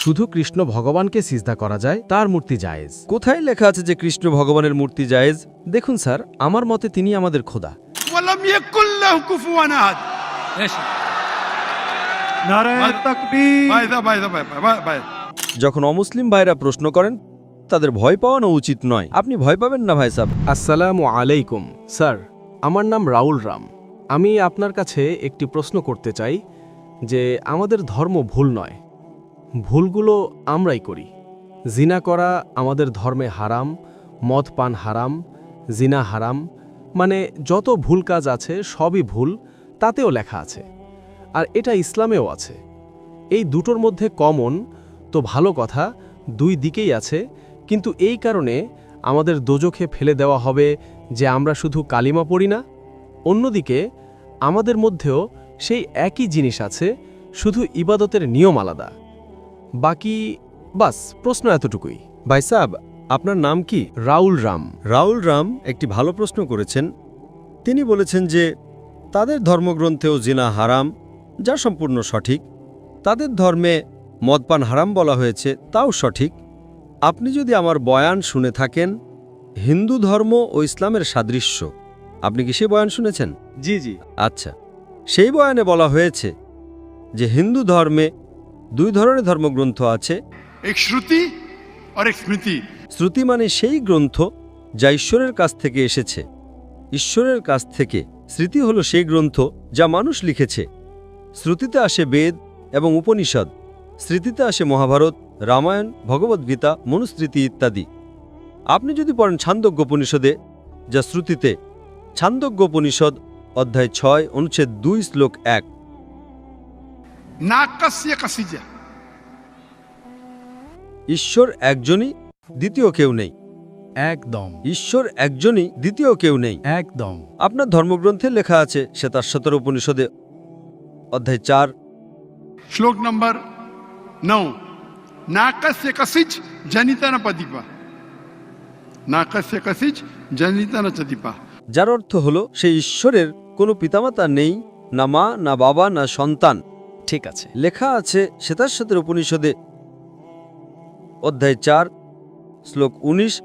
শুধু কৃষ্ণ ভগবানকে সিজদা করা যায়, তার মূর্তি জায়েজ। কোথায় লেখা আছে যে কৃষ্ণ ভগবানের মূর্তি জায়েজ? দেখুন স্যার, আমার মতে তিনি আমাদের খোদা। ওয়ালাম ইয়াকুল লাহু কুফুয়ান আহাদ। নারে তাকবীর। ভাই যখন অমুসলিম ভাইরা প্রশ্ন করেন তাদের ভয় পাওয়ানো উচিত নয়। আপনি ভয় পাবেন না ভাই সাহেব। আসসালামু আলাইকুম স্যার, আমার নাম রাউল রাম। আমি আপনার কাছে একটি প্রশ্ন করতে চাই যে আমাদের ধর্ম ভুল নয়, ভুলগুলো আমরাই করি। জিনা করা আমাদের ধর্মে হারাম, মদ পান হারাম, জিনা হারাম, মানে যত ভুল কাজ আছে সবই ভুল, তাতেও লেখা আছে। আর এটা ইসলামেও আছে। এই দুটোর মধ্যে কমন তো ভালো কথা, দুই দিকেই আছে, কিন্তু এই কারণে আমাদের দোজখে ফেলে দেওয়া হবে যে আমরা শুধু কালিমা পড়ি না। অন্যদিকে আমাদের মধ্যেও সেই একই জিনিস আছে, শুধু ইবাদতের নিয়ম আলাদা। বাকি বাস, প্রশ্ন এতটুকুই। ভাই সাহেব, আপনার নাম কি? রাউল রাম। রাউল রাম একটি ভালো প্রশ্ন করেছেন। তিনি বলেছেন যে তাদের ধর্মগ্রন্থেও জিনা হারাম, যা সম্পূর্ণ সঠিক। তাদের ধর্মে মদপান হারাম বলা হয়েছে, তাও সঠিক। আপনি যদি আমার বয়ান শুনে থাকেন, হিন্দু ধর্ম ও ইসলামের সাদৃশ্য, আপনি কি সে বয়ান শুনেছেন? জি জি। আচ্ছা, সেই বয়ানে বলা হয়েছে যে হিন্দু ধর্মে দুই ধরনের ধর্মগ্রন্থ আছে। এক শ্রুতি আর এক স্মৃতি। শ্রুতি মানে সেই গ্রন্থ যা ঈশ্বরের কাছ থেকে এসেছে, ঈশ্বরের কাছ থেকে। স্মৃতি হলো সেই গ্রন্থ যা মানুষ লিখেছে। শ্রুতিতে আসে বেদ এবং উপনিষদ, স্মৃতিতে আসে মহাভারত, রামায়ণ, ভগবদ্গীতা, মনুস্মৃতি ইত্যাদি। আপনি যদি পড়েন ছান্দোগ্যোপনিষদে, যা শ্রুতিতে, ছান্দোগ্যোপনিষদ অধ্যায় 6 অনুচ্ছেদ 2 শ্লোক 1, নাকাসিয়া কাসিজা। ঈশ্বর একজনই, দ্বিতীয় কেউ নেই। একদম ঈশ্বর একজনই, দ্বিতীয় কেউ নেই। একদম। আপনার ধর্মগ্রন্থে লেখা আছে শ্বেতাশ্বতর উপনিষদে অধ্যায় 4, শ্লোক নম্বর 9, নাকাসিয়া কাসিজ জনিতা না পদিপা। নাকাসিয়া কাসিজ জনিতা না চদিপা। যার অর্থ হলো সেই ঈশ্বরের কোনো পিতামাতা নেই, না মা, না বাবা, না সন্তান। ঠিক আছে। লেখা আছে শ্বেতাশ্বতর উপনিষদে অধ্যায় 4 শ্লোক 19,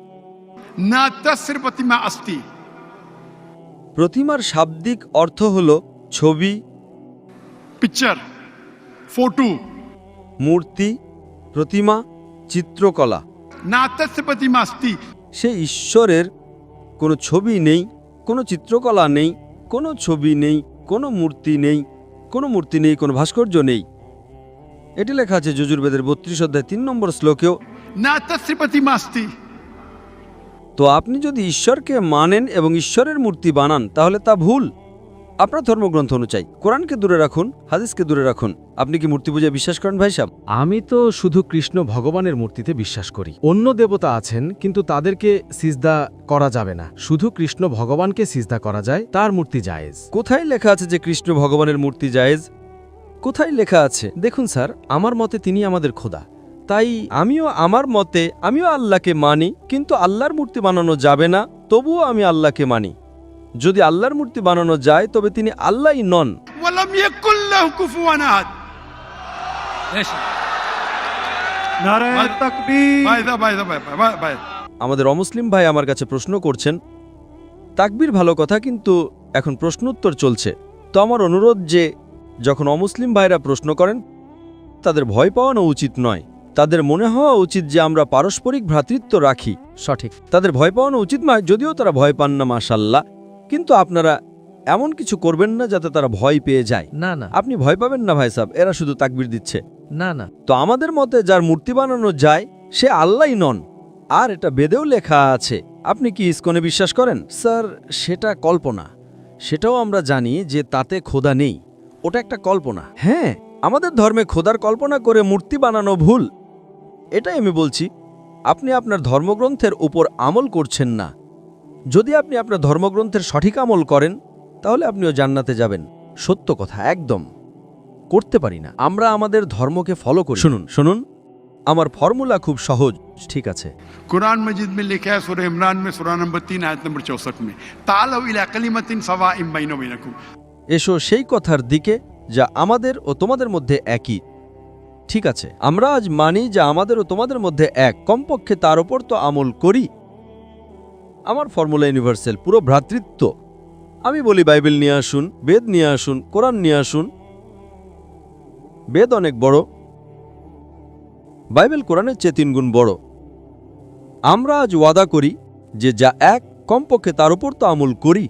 না তস্র প্রতিমা অস্তি। প্রতিমার শাব্দিক অর্থ হল ছবি, পিকচার, ফটো। মূর্তি, প্রতিমা, চিত্রকলা। না তস্র প্রতিমা অস্তি। সেই ঈশ্বরের কোনো ছবি নেই, কোনো চিত্রকলা নেই, কোনো ছবি নেই, কোনো মূর্তি নেই, কোনো ভাস্কর্য নেই। এটি লেখা আছে যজুর্বেদের 32 অধ্যায় 3 নম্বর শ্লোকেও। না তস্র প্রতিমা অস্তি। তো আপনি যদি ঈশ্বরকে মানেন এবং ঈশ্বরের মূর্তি বানান, তাহলে তা ভুল। আপনার ধর্মগ্রন্থ অনুযায়ী কোরআনকে দূরে রাখুন, হাদিসকে দূরে রাখুন। আপনি কি মূর্তি পূজায় বিশ্বাস করেন ভাই সাহেব? আমি তো শুধু কৃষ্ণ ভগবানের মূর্তিতে বিশ্বাস করি। অন্য দেবতা আছেন, কিন্তু তাদেরকে সিজদা করা যাবে না। শুধু কৃষ্ণ ভগবানকে সিজদা করা যায়, তার মূর্তি জায়েজ। কোথায় লেখা আছে যে কৃষ্ণ ভগবানের মূর্তি জায়েজ? কোথায় লেখা আছে? দেখুন স্যার, আমার মতে তিনি আমাদের খোদা। তাই আমিও আল্লাহকে মানি, কিন্তু আল্লাহর মূর্তি বানানো যাবে না, তবুও আমি আল্লাহকে মানি। যদি আল্লাহর মূর্তি বানানো যায়, তবে তিনি আল্লাহই নন। ওয়ালাম ইয়াকুল লাহু কুফুয়ান আহাদ। নারে তাকবীর। ভাই আমাদের অমুসলিম ভাই আমার কাছে প্রশ্ন করছেন। তাকবীর ভালো কথা, কিন্তু এখন প্রশ্নোত্তর চলছে। তো আমার অনুরোধ যে যখন অমুসলিম ভাইরা প্রশ্ন করেন, তাদের ভয় পাওয়ানো উচিত নয়। তাদের মনে হওয়া উচিত যে আমরা পারস্পরিক ভ্রাতৃত্ব রাখি। সঠিক। তাদের ভয় পাওয়ানো উচিত নয়, যদিও তারা ভয় পান না, মাশাল্লাহ। কিন্তু আপনারা এমন কিছু করবেন না যাতে তারা ভয় পেয়ে যায়। না না আপনি ভয় পাবেন না ভাই সাহেব, এরা শুধু তাকবীর দিচ্ছে। না না। তো আমাদের মতে যার মূর্তি বানানো যায় সে আল্লাহই নন, আর এটা বেদেও লেখা আছে। আপনি কি ইসকনে বিশ্বাস করেন? স্যার, সেটা কল্পনা। সেটাও আমরা জানি যে তাতে খোদা নেই, ওটা একটা কল্পনা। হ্যাঁ, আমাদের ধর্মে খোদার কল্পনা করে মূর্তি বানানো ভুল, এটাই আমি বলছি। আপনি আপনার ধর্মগ্রন্থের উপর আমল করছেন না। যদি আপনি আপনার ধর্মগ্রন্থের সঠিক আমল করেন, তাহলে আপনিও জান্নাতে যাবেন। সত্য কথা, একদম। করতে পারি না, আমরা আমাদের ধর্মকে ফলো করি। শুনুন, আমার ফর্মুলা খুব সহজ। ঠিক আছে। कुरान मजीद में लिखा है सूरह इमरान में सूरह नंबर 3 आयत नंबर 64 में, तालौ इला कलिमतिन सवाइम बैना बैनकुम। এসো সেই কথার দিকে যা আমাদের ও তোমাদের মধ্যে একই। ঠিক আছে, আমরা আজ মানি যে আমাদের ও তোমাদের মধ্যে এক, কমপক্ষে তার ওপর তো আমল করি। আমার ফর্মুলা ইউনিভার্সাল, পুরো ভ্রাতৃত্ব। আমি বলি বাইবেল নিয়ে আসুন, বেদ নিয়ে আসুন, কোরআন নিয়ে আসুন। বেদ অনেক বড়, বাইবেল কোরআনের চেয়ে 3 গুণ বড়। আমরা আজ ওয়াদা করি যে যা এক, কমপক্ষে তার উপর তো আমল করি।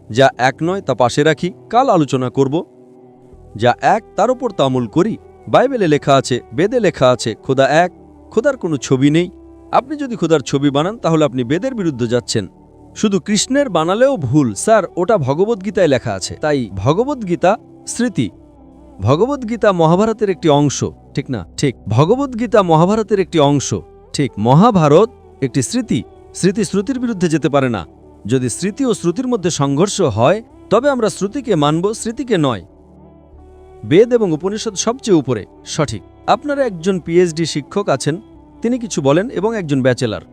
যা এক নয় তা পাশে রাখি, কাল আলোচনা করব। যা এক তার উপর তো আমল করি। বাইবেলে লেখা আছে, বেদে লেখা আছে, খোদা এক, খোদার কোনো ছবি নেই। আপনি যদি খোদার ছবি বানান তাহলে আপনি বেদের বিরুদ্ধে যাচ্ছেন। শুধু কৃষ্ণের বানালেও ভুল স্যার, ওটা ভগবদ্গীতায় লেখা আছে। তাই ভগবদ্গীতা স্মৃতি, ভগবদ্গীতা মহাভারতের একটি অংশ, ঠিক না? ঠিক, ভগবদ্গীতা মহাভারতের একটি অংশ, ঠিক। মহাভারত একটি স্মৃতি, স্মৃতি শ্রুতির বিরুদ্ধে যেতে পারে না। যদি স্মৃতি ও শ্রুতির মধ্যে সংঘর্ষ হয় তবে আমরা শ্রুতিকে মানব, স্মৃতিকে নয়। বেদ এবং উপনিষদ সবচেয়ে উপরে, সঠিক। আপনারা একজন পিএইচডি শিক্ষক আছেন, তিনি কিছু বলেন, এবং একজন ব্যাচেলার।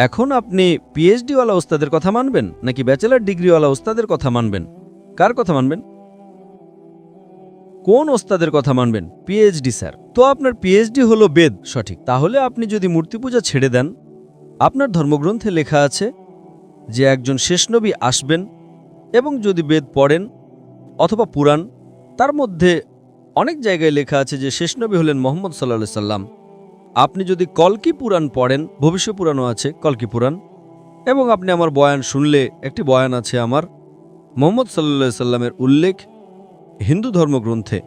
এখন আপনি পিএইচডিওয়ালা ওস্তাদের কথা মানবেন নাকি ব্যাচেলার ডিগ্রিওয়ালা ওস্তাদের কথা মানবেন? কার কথা মানবেন? কোন ওস্তাদের কথা মানবেন? PhD sir. তো আপনার পিএইচডি হলো বেদ, সঠিক। তাহলে আপনি যদি মূর্তি পূজা ছেড়ে দেন, আপনার ধর্মগ্রন্থে লেখা আছে যে একজন শেষ নবী আসবেন, এবং যদি বেদ পড়েন অথবা পুরাণ, তার মধ্যে অনেক জায়গায় লেখা আছে যে শেষ নবী হলেন মুহাম্মদ সাল্লাল্লাহু আলাইহি সাল্লাম। আপনি যদি কলকি পুরাণ পড়েন, ভবিষ্য পুরাণও আছে, কলকি পুরাণ, এবং আপনি আমার বয়ান শুনলে, একটি বয়ান আছে আমার, মুহাম্মদ সাল্লাল্লাহু আলাইহি সাল্লামের উল্লেখ হিন্দু ধর্মগ্রন্থে।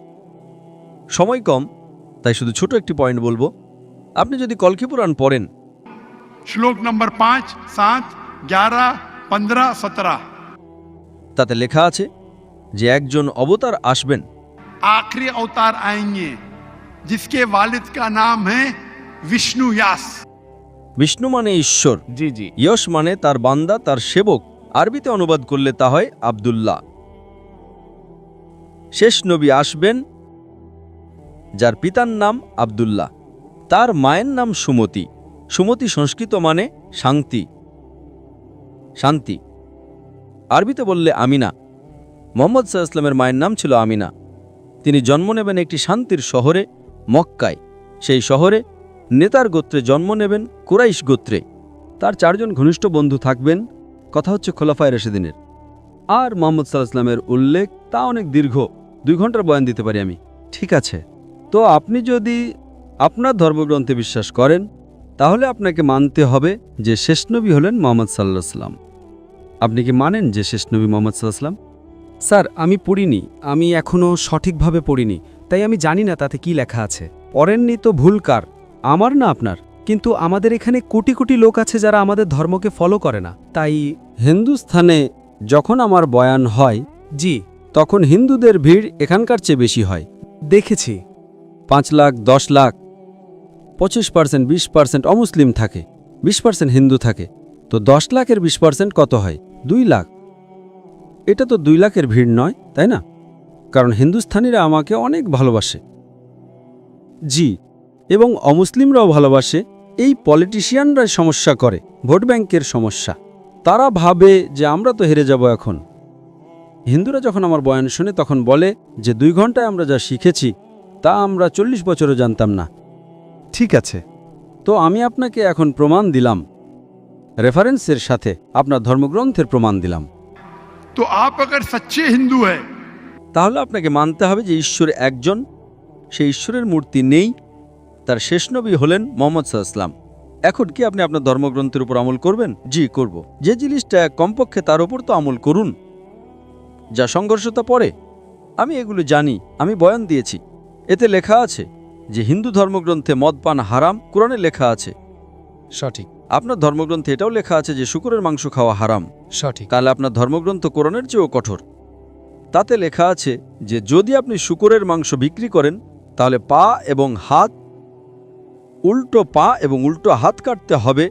সময় কম, তাই শুধু ছোট একটি পয়েন্ট বলবো। আপনি যদি কলকি পুরাণ পড়েন, श्लोक नंबर 5, 7, 11, 15, 17 তাতে লেখা আছে যে একজন অবতার আসবেন, आखिरी अवतार आएंगे जिसके वालिद का नाम है विष्णु यास। বিষ্ণু মানে ঈশ্বর, জি জি। ইয়শ মানে তার বান্দা, তার সেবক। আরবিতে অনুবাদ করলে তা হয় আব্দুল্লাহ। শেষ নবী আসবেন যার পিতার নাম আব্দুল্লাহ, তার মায়ের নাম সুমতি। সুমতি সংস্কৃত মানে শান্তি, শান্তি। আরবিতে বললে আমিনা। মুহাম্মদ সাল্লাল্লাহু আলাইহি ওয়াসাল্লামের মায়ের নাম ছিল আমিনা। তিনি জন্ম নেবেন একটি শান্তির শহরে, মক্কায়। সেই শহরে নেতার গোত্রে জন্ম নেবেন, কুরাইশ গোত্রে। তার 4 জন ঘনিষ্ঠ বন্ধু থাকবেন। কথা হচ্ছে খোলাফায়ে রাশিদিনের। আর মুহাম্মদ সাল্লাল্লাহু আলাইহি ওয়াসাল্লামের উল্লেখ তা অনেক দীর্ঘ, 2 ঘন্টার বয়ান দিতে পারি আমি। ঠিক আছে, তো আপনি যদি আপনার ধর্মগ্রন্থে বিশ্বাস করেন তাহলে আপনাকে মানতে হবে যে শেষ নবী হলেন মুহাম্মদ সাল্লাল্লাহু আলাইহি ওয়াসাল্লাম। আপনি কি মানেন যে শেষ নবী মুহাম্মদ সাল্লাল্লাহু আলাইহি ওয়াসাল্লাম? স্যার, আমি পড়িনি, আমি এখনও সঠিকভাবে পড়িনি, তাই আমি জানি না তাতে কি লেখা আছে। পড়েননি তো ভুল কার, আমার না আপনার? কিন্তু আমাদের এখানে কোটি কোটি লোক আছে যারা আমাদের ধর্মকে ফলো করে না, তাই। হিন্দুস্থানে যখন আমার বয়ান হয় জি, তখন হিন্দুদের ভিড় এখানকার চেয়ে বেশি হয়। দেখেছি। 5 লাখ, 10 লাখ, 25%, 20% অমুসলিম থাকে, 20% হিন্দু থাকে। তো 10 লাখের 20% কত হয়? 2 লাখ। এটা তো 2 লাখের ভিড় নয়, তাই না? কারণ হিন্দুস্থানিরা আমাকে অনেক ভালোবাসে। জি, এবং অমুসলিমরাও ভালোবাসে। এই পলিটিশিয়ানরাই সমস্যা করে, ভোট ব্যাংকের সমস্যা। তারা ভাবে যে আমরা তো হেরে যাব এখন। হিন্দুরা যখন আমার বয়ান শুনে তখন বলে যে 2 ঘন্টায় আমরা যা শিখেছি তা আমরা 40 বছরও জানতাম না। ঠিক আছে, তো আমি আপনাকে এখন প্রমাণ দিলাম, রেফারেন্সের সাথে আপনার ধর্মগ্রন্থের প্রমাণ দিলাম। तो आप अगर सच्चे हिंदू हैं তাহলে আপনাকে মানতে হবে যে ঈশ্বর একজন, সেই ঈশ্বরের মূর্তি নেই, তার শেষ নবী হলেন মুহাম্মদ সাল্লাল্লাহু আলাইহি ওয়াসাল্লাম। এখন কি আপনি আপনার ধর্মগ্রন্থের উপর আমল করবেন? জি, করব। যে জিনিসটা কমপক্ষে তার উপর তো আমল করুন। যা সংঘর্ষতা পড়ে, আমি এগুলো জানি, আমি বয়ান দিয়েছি। এতে লেখা আছে যে হিন্দু ধর্মগ্রন্থে মদ পান হারাম, কোরআনে লেখা আছে। সঠিক, আপনার ধর্মগ্রন্থে এটাও লেখা আছে যে শূকরের মাংস খাওয়া হারাম। সঠিক। তাহলে আপনার ধর্মগ্রন্থ কোরআনের চেয়েও কঠোর। তাতে লেখা আছে যে যদি আপনি শূকরের মাংস বিক্রি করেন তাহলে পা এবং হাত, উল্টো পা এবং উল্টো হাত কাটতে হবে।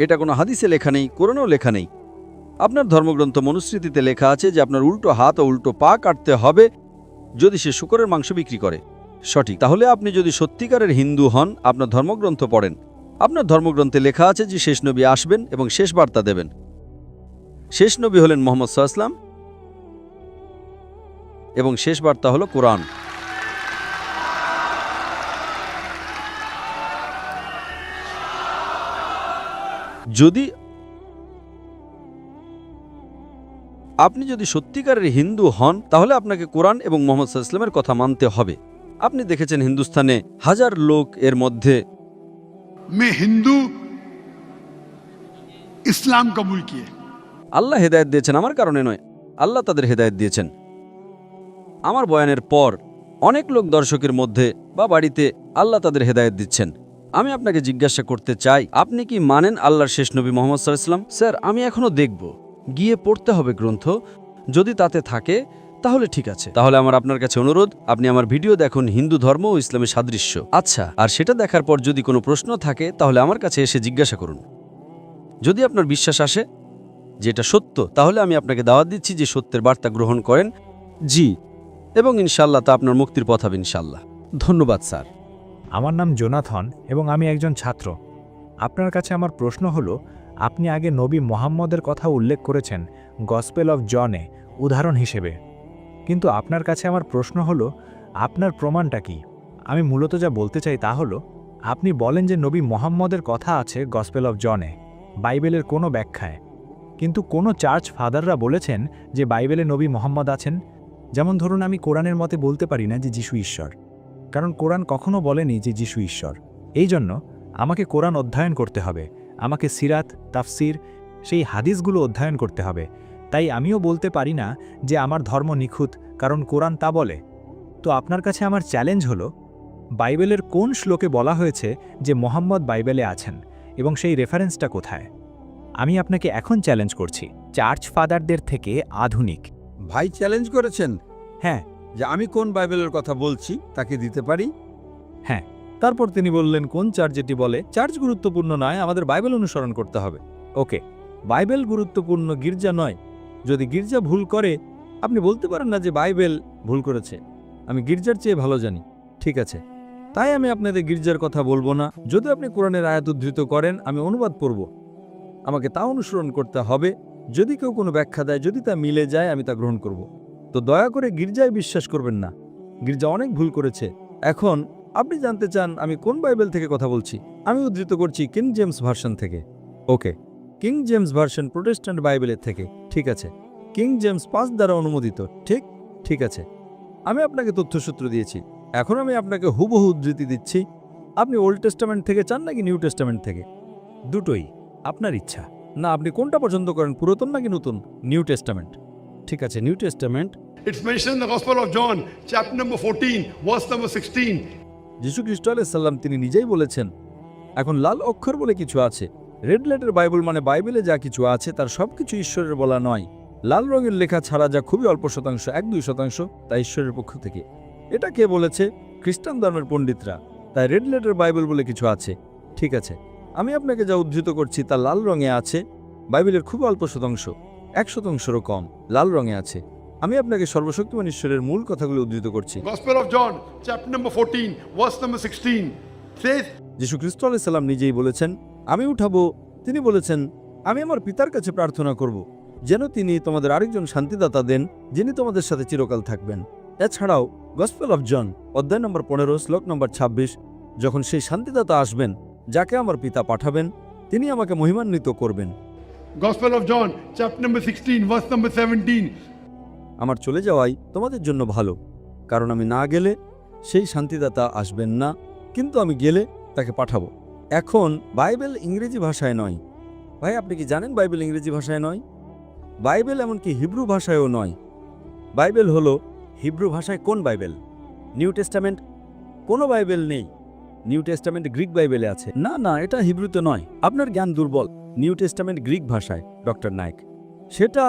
এটা কোনো হাদিসে লেখা নেই, কোরআনেও লেখা নেই। আপনার ধর্মগ্রন্থ মনুস্মৃতিতে লেখা আছে যে আপনার উল্টো হাত ও উল্টো পা কাটতে হবে যদি সে শূকরের মাংস বিক্রি করে। সঠিক। তাহলে আপনি যদি সত্যিকারের হিন্দু হন, আপনার ধর্মগ্রন্থ পড়েন। আপনার ধর্মগ্রন্থে লেখা আছে যে শেষ নবী আসবেন এবং শেষ বার্তা দেবেন। শেষ নবী হলেন মুহাম্মদ সাল্লাল্লাহু আলাইহি ওয়াসাল্লাম এবং শেষ বার্তা হলো কোরআন। যদি আপনি যদি সত্যিকারের হিন্দু হন তাহলে আপনাকে কোরআন এবং মোহাম্মদ সাল্লাল্লাহু আলাইহি ওয়াসাল্লামের কথা মানতে হবে। আপনি দেখেছেন হিন্দুস্তানে হাজার লোক এর মধ্যে मैं हिंदू इस्लाम कबूल किए। আল্লাহ হেদায়েত দিয়েছেন আমার কারণে নয়, আল্লাহ তাদের হেদায়েত দিয়েছেন। আমার বয়ানের পর অনেক লোক দর্শকের মধ্যে বা বাড়িতে আল্লাহ তাদের হেদায়েত দিচ্ছেন। আমি আপনাকে জিজ্ঞাসা করতে চাই, আপনি কি মানেন আল্লাহর শেষ নবী মোহাম্মদ সাল্লাল্লাহু আলাইহি ওয়াসাল্লাম? স্যার, আমি এখনো দেখব, গিয়ে পড়তে হবে গ্রন্থ, যদি তাতে থাকে তাহলে ঠিক আছে। তাহলে আমার আপনার কাছে অনুরোধ, আপনি আমার ভিডিও দেখুন হিন্দু ধর্ম ও ইসলামের সাদৃশ্য। আচ্ছা, আর সেটা দেখার পর যদি কোনো প্রশ্ন থাকে তাহলে আমার কাছে এসে জিজ্ঞাসা করুন। যদি আপনার বিশ্বাস আসে যে এটা সত্য, তাহলে আমি আপনাকে দাওয়াত দিচ্ছি যে সত্যের বার্তা গ্রহণ করেন। জি, এবং ইনশাল্লাহ তা আপনার মুক্তির পথ হবে ইনশাল্লাহ। ধন্যবাদ স্যার। আমার নাম জোনাথন এবং আমি একজন ছাত্র। আপনার কাছে আমার প্রশ্ন হলো, আপনি আগে নবী মোহাম্মদের কথা উল্লেখ করেছেন গসপেল অফ জনে উদাহরণ হিসেবে, কিন্তু আপনার কাছে আমার প্রশ্ন হলো, আপনার প্রমাণটা কি? আমি মূলত যা বলতে চাই তা হলো, আপনি বলেন যে নবী মোহাম্মদের কথা আছে গসপেল অফ জনে, বাইবেলের কোনো ব্যাখ্যায়, কিন্তু কোনো চার্চ ফাদাররা বলেছেন যে বাইবেলে নবী মোহাম্মদ আছেন। যেমন ধরুন, আমি কোরআনের মতে বলতে পারি না যে যিশু ঈশ্বর, কারণ কোরআন কখনো বলেনি যে যিশু ঈশ্বর। এই জন্য আমাকে কোরআন অধ্যয়ন করতে হবে, আমাকে সিরাত, তাফসির, সেই হাদিসগুলো অধ্যয়ন করতে হবে। তাই আমিও বলতে পারি না যে আমার ধর্ম নিখুঁত, কারণ কোরআন তা বলে। তো আপনার কাছে আমার চ্যালেঞ্জ হলো, বাইবেলের কোন শ্লোকে বলা হয়েছে যে মোহাম্মদ বাইবেলে আছেন এবং সেই রেফারেন্সটা কোথায়? আমি আপনাকে এখন চ্যালেঞ্জ করছি, চার্চ ফাদারদের থেকে আধুনিক। ভাই চ্যালেঞ্জ করেছেন হ্যাঁ, যে আমি কোন বাইবেলের কথা বলছি তাকে দিতে পারি। হ্যাঁ। তারপর তিনি বললেন, কোন চার্চ যেটি বলে চার্চ গুরুত্বপূর্ণ নয়, আমাদের বাইবেল অনুসরণ করতে হবে। ওকে, বাইবেল গুরুত্বপূর্ণ, গির্জা নয়। যদি গির্জা ভুল করে, আপনি বলতে পারেন না যে বাইবেল ভুল করেছে, আমি গির্জার চেয়ে ভালো জানি। ঠিক আছে, তাই আমি আপনাদের গির্জার কথা বলবো না। যদি আপনি কোরআনের আয়াত উদ্ধৃত করেন, আমি অনুবাদ পড়ব, আমাকে তা অনুসরণ করতে হবে। যদি কেউ কোনো ব্যাখ্যা দেয়, যদি তা মিলে যায়, আমি তা গ্রহণ করব। তো দয়া করে গির্জায় বিশ্বাস করবেন না, গির্জা অনেক ভুল করেছে। এখন আপনি জানতে চান আমি কোন বাইবেল থেকে কথা বলছি। আমি উদ্ধৃত করছি কিং জেমস ভার্সন থেকে। ওকে, কিং জেমস ভার্সন প্রোটেস্ট্যান্ট বাইবেলের থেকে। ঠিক আছে, কিং জেমস 5 দ্বারা অনুমোদিত। ঠিক আছে, আমি আপনাকে তথ্যসূত্র দিয়েছি। এখন আমি আপনাকে হুবহু উদ্ধৃতি দিচ্ছি। আপনি ওল্ড টেস্টামেন্ট থেকে চান নাকি নিউ টেস্টামেন্ট থেকে? দুটোই, আপনার ইচ্ছা। না, আপনি কোনটা পছন্দ করেন, পুরাতন নাকি নতুন? New testament. ঠিক আছে, new testament. It's mentioned in the Gospel of John, chapter number 14, verse number 16. যীশু খ্রিস্ট আলাইহিস সালাম তিনি নিজেই বলেছেন। এখন লাল অক্ষর বলে কিছু আছে। রেড লেটার বাইবেল মানে বাইবেলে যা কিছু আছে তার সবকিছু ঈশ্বরের বলা নয়। লাল রঙের লেখা ছাড়া যা খুবই অল্প শতাংশ, 1-2%, তা ঈশ্বরের পক্ষ থেকে। এটা কে বলেছে? খ্রিস্টান ধর্মের পণ্ডিতরা। তাই রেড লেটার বাইবেল বলে কিছু আছে। ঠিক আছে, আমি আপনাকে যা উদ্ধৃত করছি তা লাল রঙে আছে। বাইবেলের খুব অল্প শতাংশ, 1%-রও কম, লাল রঙে আছে। আমি আপনাকে সর্বশক্তিমান ঈশ্বরের মূল কথাগুলো উদ্ধৃত করছি। Gospel of John, chapter number 14, verse number 16, says, যীশু খ্রিস্ট আলাইহিস সালাম নিজেই বলেছেন, আমি উঠাবো। তিনি বলেছেন, আমি আমার পিতার কাছে প্রার্থনা করব, যেন তিনি তোমাদের আরেকজন শান্তিদাতা দেন, যিনি তোমাদের সাথে চিরকাল থাকবেন। এছাড়াও গসপেল অফ জন, অধ্যায় নম্বর 15, শ্লোক নম্বর 26, যখন সেই শান্তিদাতা আসবেন, যাকে আমার পিতা পাঠাবেন, তিনি আমাকে মহিমান্বিত করবেন। Gospel of John, chapter number 16, verse number 17. আমার চলে যাওয়াই তোমাদের জন্য ভালো, কারণ আমি না গেলে সেই শান্তিদাতা আসবেন না, কিন্তু আমি গেলে তাকে পাঠাবো। এখন বাইবেল ইংরেজি ভাষায় নয়। ভাই, আপনি কি জানেন বাইবেল ইংরেজি ভাষায় নয়? বাইবেল এমনকি হিব্রু ভাষায়ও নয়। বাইবেল হলো হিব্রু ভাষায় কোন বাইবেল? New testament. কোনো বাইবেল নেই। নিউ টেস্টামেন্ট গ্রিক বাইবেলে আছে। না, এটা হিব্রুতে নয়, আপনার জ্ঞান দুর্বল। নিউ টেস্টামেন্ট গ্রিক ভাষায়, ডক্টর নায়ক। সেটা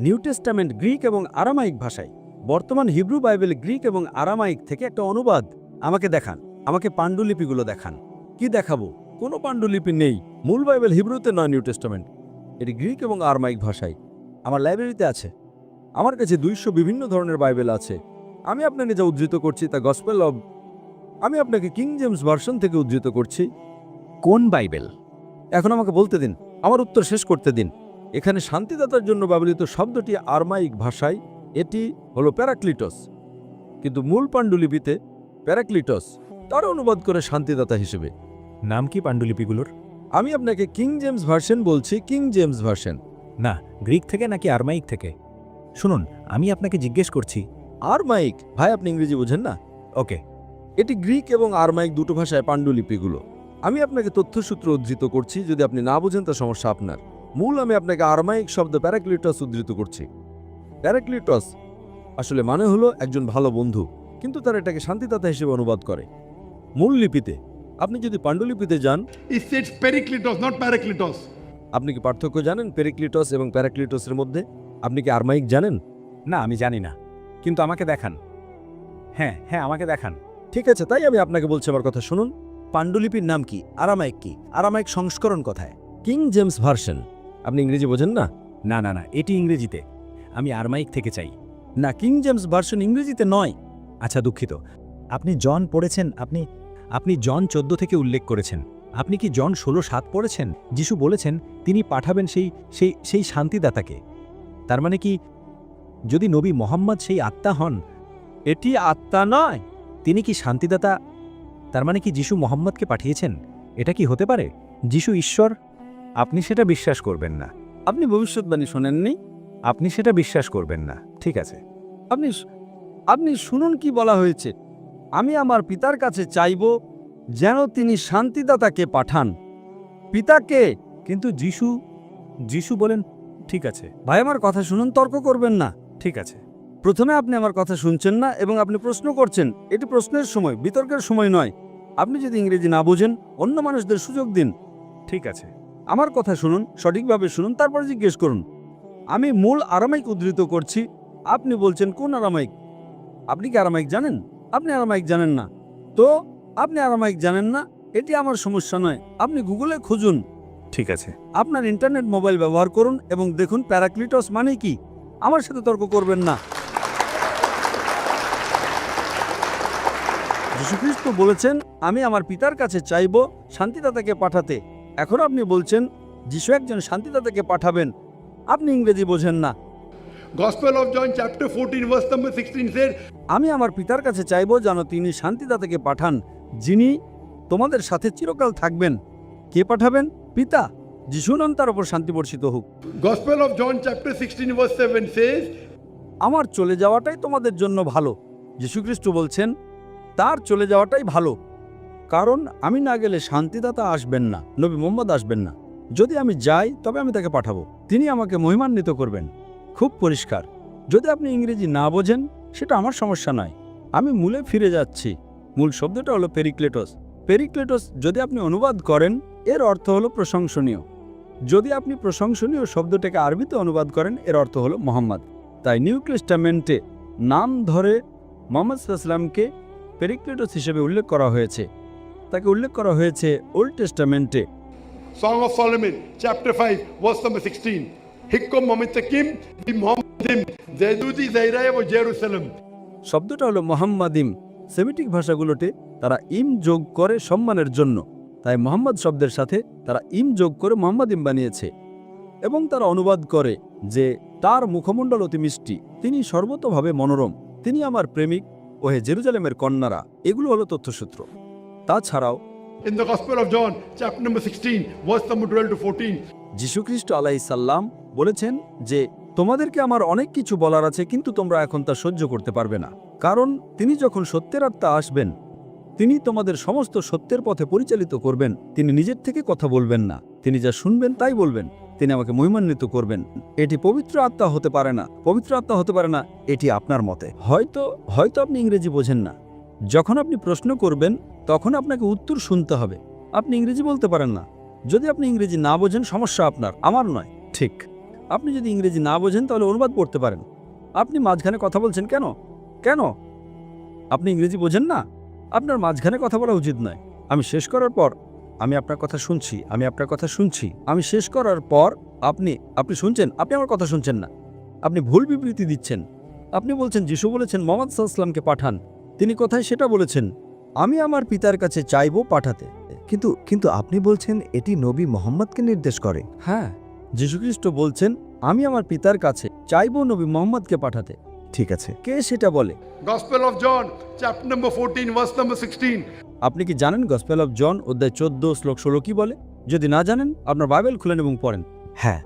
নিউ টেস্টামেন্ট গ্রিক এবং আরামাইক ভাষায়। বর্তমান হিব্রু বাইবেল গ্রিক এবং আরামাইক থেকে একটা অনুবাদ। আমাকে দেখান, আমাকে পাণ্ডুলিপিগুলো দেখান। কি দেখাবো? কোনো পাণ্ডুলিপি নেই। মূল বাইবেল হিব্রুতে নয়, নিউ টেস্টামেন্ট, এটি গ্রিক এবং আরামাইক ভাষায়। আমার লাইব্রেরিতে আছে। আমার কাছে 200 বিভিন্ন ধরনের বাইবেল আছে। আমি আপনাকে যা উদ্ধৃত করছি তা গসপেল অব। আমি আপনাকে কিং জেমস ভার্সন থেকে উদ্ধৃত করছি। কোন বাইবেল? এখন আমাকে বলতে দিন, আমার উত্তর শেষ করতে দিন। এখানে শান্তিদাতার জন্য ব্যবহৃত শব্দটি আরমাইক ভাষায়, এটি হলো প্যারাক্লিটস, কিন্তু মূল পাণ্ডুলিপিতে প্যারাক্লিটস তার অনুবাদ করে শান্তিদাতা হিসেবে। নাম কি পাণ্ডুলিপিগুলোর? আমি আপনাকে কিং জেমস ভার্সন বলছি, কিং জেমস ভার্সন। না, গ্রিক থেকে নাকি আরমাইক থেকে? শুনুন, আমি আপনাকে জিজ্ঞেস করছি। আরমাইক। ভাই, আপনি ইংরেজি বোঝেন না? ওকে, এটি গ্রিক এবং আরমাইক দুটো ভাষায় পাণ্ডুলিপিগুলো। আমি আপনাকে তথ্যসূত্র উদ্ধৃত করছি, যদি আপনি না বোঝেন তা সমস্যা আপনার। মূল আমি আপনাকে আরমাইক শব্দ প্যারাক্লিটস উদ্ধৃত করছি। প্যারাক্লিটস আসলে মানে হলো একজন ভালো বন্ধু, কিন্তু তারা এটাকে শান্তিদাতা হিসেবে অনুবাদ করে মূল লিপিতে। আপনি যদি পাণ্ডুলিপিতে যান, It says Periklitos, not Paraklitos. আপনি কি পার্থক্য জানেন পেরিক্লিটস এবং প্যারাক্লিটসের মধ্যে? আপনি কি আরমাইক জানেন? না আমি জানি না, কিন্তু আমাকে দেখান। হ্যাঁ হ্যাঁ, আমাকে দেখান। ঠিক আছে, তাই আমি আপনাকে বলছি, আমার কথা শুনুন। পাণ্ডুলিপির নাম কি? আরামাইক কি? আরামাইক সংস্করণ কোথায়? King James version. আপনি ইংরেজি বোঝেন না? না না না, এটি ইংরেজিতে। আমি আরমাইক থেকে চাই। না, কিং জেমস ভার্সন ইংরেজিতে নয়। আচ্ছা, দুঃখিত। আপনি জন পড়েছেন? আপনি জন 14 থেকে উল্লেখ করেছেন। আপনি কি জন 16:7 পড়েছেন? যিশু বলেছেন তিনি পাঠাবেন সেই শান্তিদাতাকে। তার মানে কি, যদি নবী মোহাম্মদ সেই আত্মা হন? এটি আত্মা নয়। তিনি কি শান্তিদাতা? তার মানে কি যিশু মোহাম্মদকে পাঠিয়েছেন? এটা কি হতে পারে? যিশু ঈশ্বর? আপনি সেটা বিশ্বাস করবেন না। আপনি ভবিষ্যৎবাণী শোনেননি? আপনি সেটা বিশ্বাস করবেন না, ঠিক আছে। আপনি শুনুন কি বলা হয়েছে। আমি আমার পিতার কাছে চাইব যেন তিনি শান্তিদাতাকে পাঠান। পিতাকে। কিন্তু যিশু বলেন, ঠিক আছে ভাই, আমার কথা শুনুন, তর্ক করবেন না। ঠিক আছে। প্রথমে আপনি আমার কথা শুনছেন না এবং আপনি প্রশ্ন করছেন। এটি প্রশ্নের সময়, বিতর্কের সময় নয়। আপনি যদি ইংরেজি না বোঝেন, অন্য মানুষদের সুযোগ দিন। ঠিক আছে, আমার কথা শুনুন, সঠিকভাবে শুনুন, তারপর জিজ্ঞেস করুন। আমি মূল আরামাইক উদ্ধৃত করছি। আপনি বলছেন কোন আরামাইক? আপনি কি আরামাইক জানেন? আপনি আরামাইক জানেন না। তো আপনি আরামাইক জানেন না, এটি আমার সমস্যা নয়। আপনি গুগলে খুঁজুন। ঠিক আছে। আপনার ইন্টারনেট মোবাইল ব্যবহার করুন এবং দেখুন প্যারাক্লিটস মানে কি। আমার সাথে তর্ক করবেন না। যীশুখ্রিস্ট বলেছেন, আমি আমার পিতার কাছে চাইব শান্তিদাতাকে পাঠাতে। এখন আপনি বলছেন যিশু একজন শান্তিদাতাকে পাঠাবেন। আপনি ইংরেজি বোঝেন না। Gospel of John chapter 14 verse number 16 said, আমি আমার পিতার কাছে চাইব যেন তিনি শান্তিদাতাকে পাঠান, যিনি তোমাদের সাথে চিরকাল থাকবেন। কে পাঠাবেন? পিতা। যিশু নন, তার উপর শান্তি বর্ষিত হোক। Gospel of John chapter 16 verse 7 says, আমার চলে যাওয়াটাই তোমাদের জন্য ভালো। যীশুখ্রিস্ট বলছেন তার চলে যাওয়াটাই ভালো, কারণ আমি না গেলে শান্তিদাতা আসবেন না, নবী মোহাম্মদ আসবেন না। যদি আমি যাই তবে আমি তাকে পাঠাবো, তিনি আমাকে মহিমান্বিত করবেন। খুব পরিষ্কার। যদি আপনি ইংরেজি না বোঝেন, সেটা আমার সমস্যা নয়। আমি মূলে ফিরে যাচ্ছি। মূল শব্দটা হলো পেরিক্লেটস। পেরিক্লেটস যদি আপনি অনুবাদ করেন, এর অর্থ হলো প্রশংসনীয়। যদি আপনি প্রশংসনীয় শব্দটাকে আরবিতে অনুবাদ করেন, এর অর্থ হলো মোহাম্মদ। তাই নিউ টেস্টামেন্টে নাম ধরে মোহাম্মদ সাল্লাল্লাহু পেরিক্লেটস হিসেবে উল্লেখ করা হয়েছে। তাকে উল্লেখ করা হয়েছে old টেস্টামেন্টে। Song of Solomon chapter 5 verse number 16. Hikkom mamitakim bi Muhammadim Zaydudi Zairaya wa Jerusalem. শব্দটা হলো মোহাম্মদিম। সেমিটিক ভাষাগুলোতে তারা ইম যোগ করে সম্মানের জন্য, তাই মোহাম্মদ শব্দের সাথে তারা ইম যোগ করে মোহাম্মদিম বানিয়েছে। এবং তারা অনুবাদ করে যে তার মুখমণ্ডল অতি মিষ্টি, তিনি সর্বতভাবে মনোরম, তিনি আমার প্রেমিক, ওহে জেরুজালেমের কন্যারা। এগুলো হলো তথ্যসূত্র। তাছাড়াও In the Gospel of John chapter number 16 verse number 12 to 14. যীশুখ্রিস্ট আলাইহিসসালাম বলেছেন যে তোমাদেরকে আমার অনেক কিছু বলার আছে, কিন্তু তোমরা এখন তা সহ্য করতে পারবে না, কারণ তিনি যখন সত্যের আত্মা আসবেন, তিনি তোমাদের সমস্ত সত্যের পথে পরিচালিত করবেন। তিনি নিজের থেকে কথা বলবেন না, তিনি যা শুনবেন তাই বলবেন। তিনি আমাকে মহিমান্বিত করবেন। এটি পবিত্র আত্মা হতে পারে না। পবিত্র আত্মা হতে পারে না, এটি আপনার মতে। হয়তো আপনি ইংরেজি বোঝেন না। যখন আপনি প্রশ্ন করবেন, তখন আপনাকে উত্তর শুনতে হবে। আপনি ইংরেজি বলতে পারেন না। যদি আপনি ইংরেজি না বোঝেন, সমস্যা আপনার, আমার নয়। ঠিক। আপনি যদি ইংরেজি না বোঝেন, তাহলে অনুবাদ পড়তে পারেন। আপনি মাঝখানে কথা বলছেন কেন? আপনি ইংরেজি বোঝেন না? আপনার মাঝখানে কথা বলা উচিত নয়। আমি শেষ করার পর আমি আপনার কথা শুনছি, আমি শেষ করার পর আপনি শুনছেন, আপনি আমার কথা শুনছেন না। আপনি ভুল বিবৃতি দিচ্ছেন। আপনি বলছেন যিশু বলেছেন মুহাম্মদ সাল্লাল্লাহু আলাইহি ওয়াসাল্লামকে পাঠান। তিনি কোথায় সেটা বলেছেন? আমি আমার পিতার কাছে চাইব পাঠাতে। কিন্তু আপনি বলছেন এটি নবী মোহাম্মদকে নির্দেশ করে। হ্যাঁ, যীশুখ্রিস্ট বলছেন আমি আমার পিতার কাছে চাইব নবী মোহাম্মদকে পাঠাতে। ঠিক আছে। কে সেটা বলে? Gospel of John chapter number 14 verse number 16. আপনি কি জানেন গসপেল অফ জন অধ্যায় 14 শ্লোক 16 কি বলে? যদি না জানেন আপনার বাইবেল খুলেন এবং পড়েন। হ্যাঁ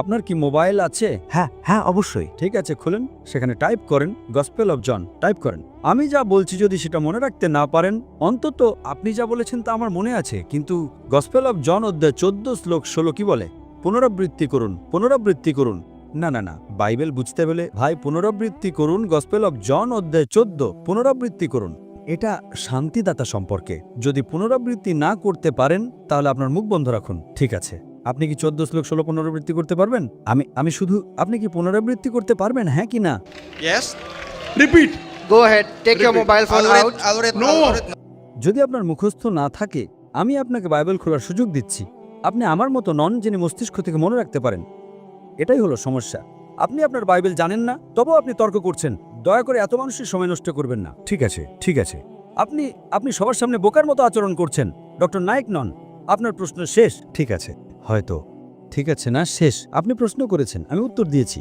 আপনার কি মোবাইল আছে? হ্যাঁ হ্যাঁ অবশ্যই। ঠিক আছে, খুলেন, সেখানে টাইপ করেন গসপেল অফ জন, টাইপ করেন। আমি যা বলছি যদি সেটা মনে রাখতে না পারেন, অন্তত আপনি যা বলেছেন তা আমার মনে আছে, কিন্তু গসপেল অফ জন অধ্যায় 14 শ্লোক 16 কি বলে? পুনরাবৃত্তি করুন, পুনরাবৃত্তি করুন। না না না, বাইবেল বুঝতে হলে ভাই পুনরাবৃত্তি করুন। গসপেল অফ জন অধ্যায় 14 পুনরাবৃত্তি করুন। এটা শান্তিদাতা সম্পর্কে। যদি পুনরাবৃত্তি না করতে পারেন তাহলে আপনার মুখ বন্ধ রাখুন। ঠিক আছে, আপনি কি 14 শ্লোক 16 পুনরাবৃত্তি করতে পারবেন? আমি শুধু, আপনি কি পুনরাবৃত্তি করতে পারবেন, হ্যাঁ কি না? Yes. Repeat. Go ahead. Take your Repeat. mobile phone out. No. যদি আপনার মুখস্থ না থাকে, আমি আপনাকে বাইবেল খোলার সুযোগ দিচ্ছি। আপনি আমার মতো নন, যিনি মস্তিষ্ক থেকে মনে রাখতে পারেন। এটাই হলো সমস্যা। আপনি আপনার বাইবেল জানেন না, তবেও আপনি তর্ক করছেন। দয়া করে এত মানুষের সময় নষ্ট করবেন না। ঠিক আছে ঠিক আছে। আপনি সবার সামনে বোকার মতো আচরণ করছেন। ডক্টর নায়েক নন। আপনার প্রশ্ন শেষ। ঠিক আছে হয়তো। ঠিক আছে না, শেষ। আপনি প্রশ্ন করেছেন, আমি উত্তর দিয়েছি।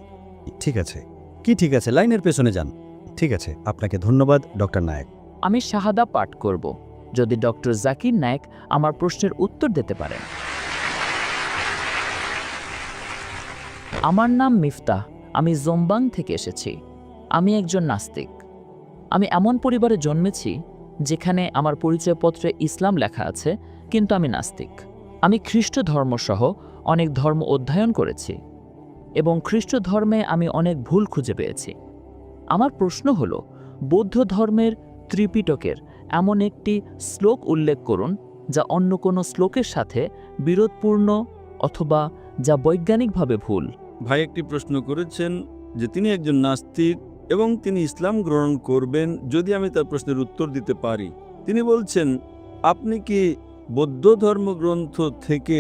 ঠিক আছে কি ঠিক আছে? লাইনের পেছনে যান। ঠিক আছে, আপনাকে ধন্যবাদ ডক্টর নায়েক। আমি শাহাদা পাঠ করব যদি ডক্টর জাকির নায়েক আমার প্রশ্নের উত্তর দিতে পারেন। আমার নাম মিফতাহ, আমি জোম্বাং থেকে এসেছি। আমি একজন নাস্তিক। আমি এমন পরিবারে জন্মেছি যেখানে আমার পরিচয়পত্রে ইসলাম লেখা আছে, কিন্তু আমি নাস্তিক। আমি খ্রিস্ট ধর্মসহ অনেক ধর্ম অধ্যয়ন করেছি এবং খ্রিস্ট ধর্মে আমি অনেক ভুল খুঁজে পেয়েছি। আমার প্রশ্ন হলো, বৌদ্ধ ধর্মের ত্রিপিটকের এমন একটি শ্লোক উল্লেখ করুন যা অন্য কোনো শ্লোকের সাথে বিরোধপূর্ণ অথবা যা বৈজ্ঞানিকভাবে ভুল। ভাই একটি প্রশ্ন করেছেন যে তিনি একজন নাস্তিক এবং তিনি ইসলাম গ্রহণ করবেন যদি আমি তার প্রশ্নের উত্তর দিতে পারি। তিনি বলছেন, আপনি কি বৌদ্ধ ধর্মগ্রন্থ থেকে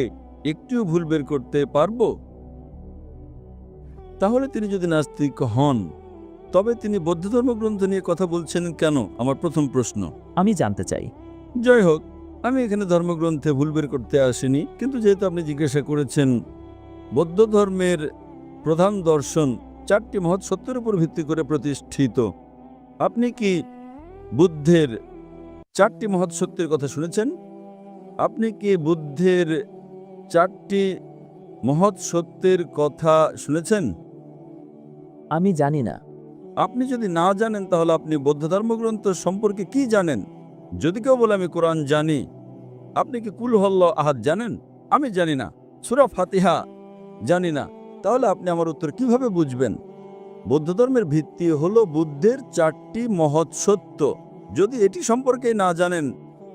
একটিও ভুল বের করতে পারবো? তাহলে তিনি যদি নাস্তিক হন, তবে তিনি বৌদ্ধ ধর্মগ্রন্থ নিয়ে কথা বলছেন কেন? আমার প্রথম প্রশ্ন আমি জানতে চাই। জয় হোক, আমি এখানে ধর্মগ্রন্থে ভুল বের করতে আসিনি, কিন্তু যেহেতু আপনি জিজ্ঞাসা করেছেন, বৌদ্ধ ধর্মের প্রধান দর্শন 4টি মহৎ সত্যের উপর ভিত্তি করে প্রতিষ্ঠিত। আপনি কি বুদ্ধের 4টি মহৎ সত্যের কথা শুনেছেন? আপনি কি বুদ্ধের 4টি মহৎ সত্যের কথা শুনেছেন? আমি জানি না। আপনি যদি না জানেন তাহলে আপনি বৌদ্ধ ধর্মগ্রন্থ সম্পর্কে কি জানেন? যদি কেউ বলে আমি কোরআন জানি, আপনি কি কুল হল্লাহ আহাদ জানেন? আমি জানি না। সূরা ফাতিহা জানি না। তাহলে আপনি আমার উত্তর কিভাবে বুঝবেন? বৌদ্ধ ধর্মের ভিত্তি হলো বুদ্ধের 4টি মহৎ সত্য। যদি এটি সম্পর্কে না জানেন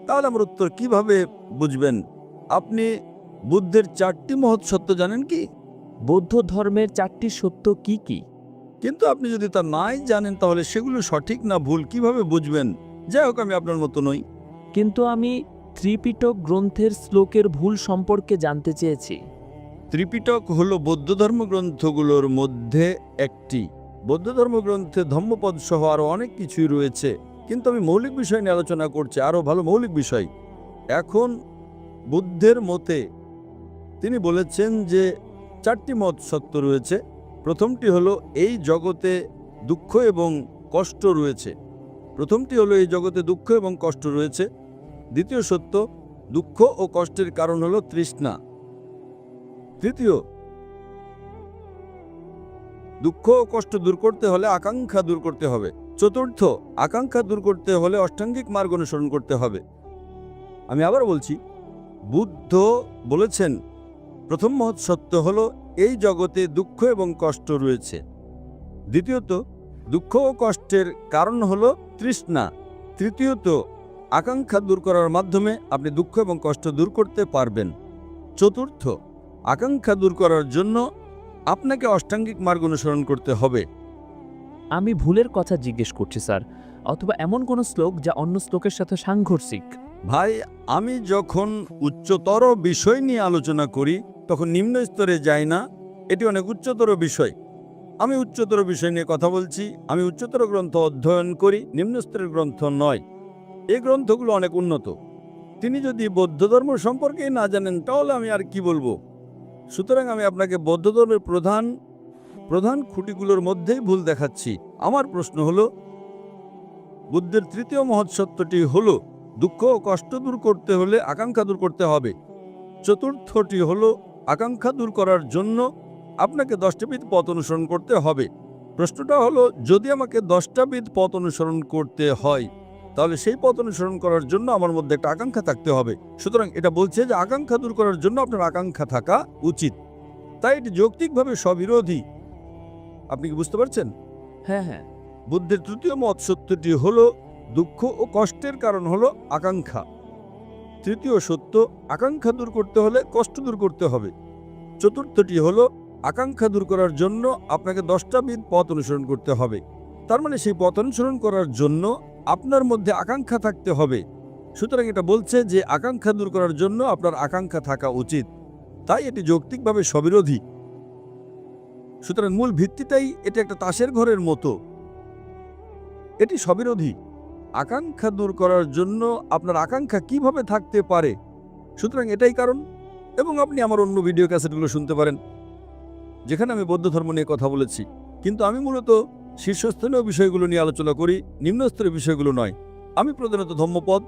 তাহলে আমার উত্তর কিভাবে বুঝবেন? আপনি বুদ্ধের 4টি মহৎ সত্য জানেন কি? বৌদ্ধ ধর্মের 4টি সত্য কি কি? কিন্তু আপনি যদি তা নাই জানেন তাহলে সেগুলো সঠিক না ভুল কিভাবে বুঝবেন? যাই হোক, আমি আপনার মতো নই। কিন্তু আমি ত্রিপিটক গ্রন্থের শ্লোকের ভুল সম্পর্কে জানতে চেয়েছি। ত্রিপিটক হলো বৌদ্ধ ধর্মগ্রন্থগুলোর মধ্যে একটি। বৌদ্ধ ধর্মগ্রন্থে ধম্মপদ সহ আরও অনেক কিছুই রয়েছে, কিন্তু আমি মৌলিক বিষয় নিয়ে আলোচনা করছি, আরও ভালো মৌলিক বিষয়। এখন বুদ্ধের মতে তিনি বলেছেন যে 4টি মহৎ সত্য রয়েছে। প্রথমটি হলো এই জগতে দুঃখ এবং কষ্ট রয়েছে। দ্বিতীয় সত্য, দুঃখ ও কষ্টের কারণ হলো তৃষ্ণা। তৃতীয়, দুঃখ ও কষ্ট দূর করতে হলে আকাঙ্ক্ষা দূর করতে হবে। চতুর্থ, আকাঙ্ক্ষা দূর করতে হলে অষ্টাঙ্গিক মার্গ অনুসরণ করতে হবে। আমি আবার বলছি, বুদ্ধ বলেছেন প্রথম মহৎ সত্য হলো এই জগতে দুঃখ এবং কষ্ট রয়েছে। দ্বিতীয়ত, দুঃখ ও কষ্টের কারণ হলো তৃষ্ণা। তৃতীয়ত, আকাঙ্ক্ষা দূর করার মাধ্যমে আপনি দুঃখ এবং কষ্ট দূর করতে পারবেন। চতুর্থ, আকাঙ্ক্ষা দূর করার জন্য আপনাকে অষ্টাঙ্গিক মার্গ অনুসরণ করতে হবে। আমি ভুলের কথা জিজ্ঞেস করছি স্যার, অথবা এমন কোনো শ্লোক যা অন্য শ্লোকের সাথে সাংঘর্ষিক। ভাই, আমি যখন উচ্চতর বিষয় নিয়ে আলোচনা করি তখন নিম্ন স্তরে যাই না। এটি অনেক উচ্চতর বিষয়। আমি উচ্চতর বিষয় নিয়ে কথা বলছি। আমি উচ্চতর গ্রন্থ অধ্যয়ন করি, নিম্ন স্তরের গ্রন্থ নয়। এই গ্রন্থগুলো অনেক উন্নত। তিনি যদি বৌদ্ধ ধর্ম সম্পর্কেই না জানেন তাহলে আমি আর কি বলবো? সুতরাং আমি আপনাকে বৌদ্ধ ধর্মের প্রধান খুঁটিগুলোর মধ্যেই ভুল দেখাচ্ছি। আমার প্রশ্ন হলো, বুদ্ধের 3য় মহৎ সত্যটি হলো দুঃখ ও কষ্ট দূর করতে হলে আকাঙ্ক্ষা দূর করতে হবে। চতুর্থটি হলো আকাঙ্ক্ষা দূর করার জন্য আপনাকে 10টা বিধ পথ অনুসরণ করতে হবে। প্রশ্নটা হলো, যদি আমাকে 10টা বিধ পথ অনুসরণ করতে হয় তাহলে সেই পথ অনুসরণ করার জন্য আমার মধ্যে একটা আকাঙ্ক্ষা থাকতে হবে। সুতরাং এটা বলছে যে আকাঙ্ক্ষা দূর করার জন্য আপনার আকাঙ্ক্ষা থাকা উচিত। তাই এটি যৌক্তিকভাবে স্ববিরোধী। আপনি কি বুঝতে পারছেন? হ্যাঁ হ্যাঁ। বুদ্ধের তৃতীয় মত সত্যটি হলো দুঃখ ও কষ্টের কারণ হলো আকাঙ্ক্ষা। তৃতীয় সত্য, আকাঙ্ক্ষা দূর করতে হলে কষ্ট দূর করতে হবে। চতুর্থটি হলো আকাঙ্ক্ষা দূর করার জন্য আপনাকে 10টা বিধ পথ অনুসরণ করতে হবে। তার মানে সেই পথ অনুসরণ করার জন্য আপনার মধ্যে আকাঙ্ক্ষা থাকতে হবে। সুতরাং এটা বলছে যে আকাঙ্ক্ষা দূর করার জন্য আপনার আকাঙ্ক্ষা থাকা উচিত। তাই এটি যৌক্তিকভাবে স্ববিরোধী। সুতরাং মূল ভিত্তিটাই এটা একটা তাসের ঘরের মতো, এটি স্ববিরোধী। আকাঙ্ক্ষা দূর করার জন্য আপনার আকাঙ্ক্ষা কিভাবে থাকতে পারে? সুতরাং এটাই কারণ। এবং আপনি আমার অন্য ভিডিও ক্যাসেটগুলো শুনতে পারেন, যেখানে আমি বৌদ্ধ ধর্ম নিয়ে কথা বলেছি। কিন্তু আমি মূলত শীর্ষস্থানীয় বিষয়গুলো নিয়ে আলোচনা করি, নিম্নস্তরের বিষয়গুলো নয়। আমি প্রধানত ধম্মপদ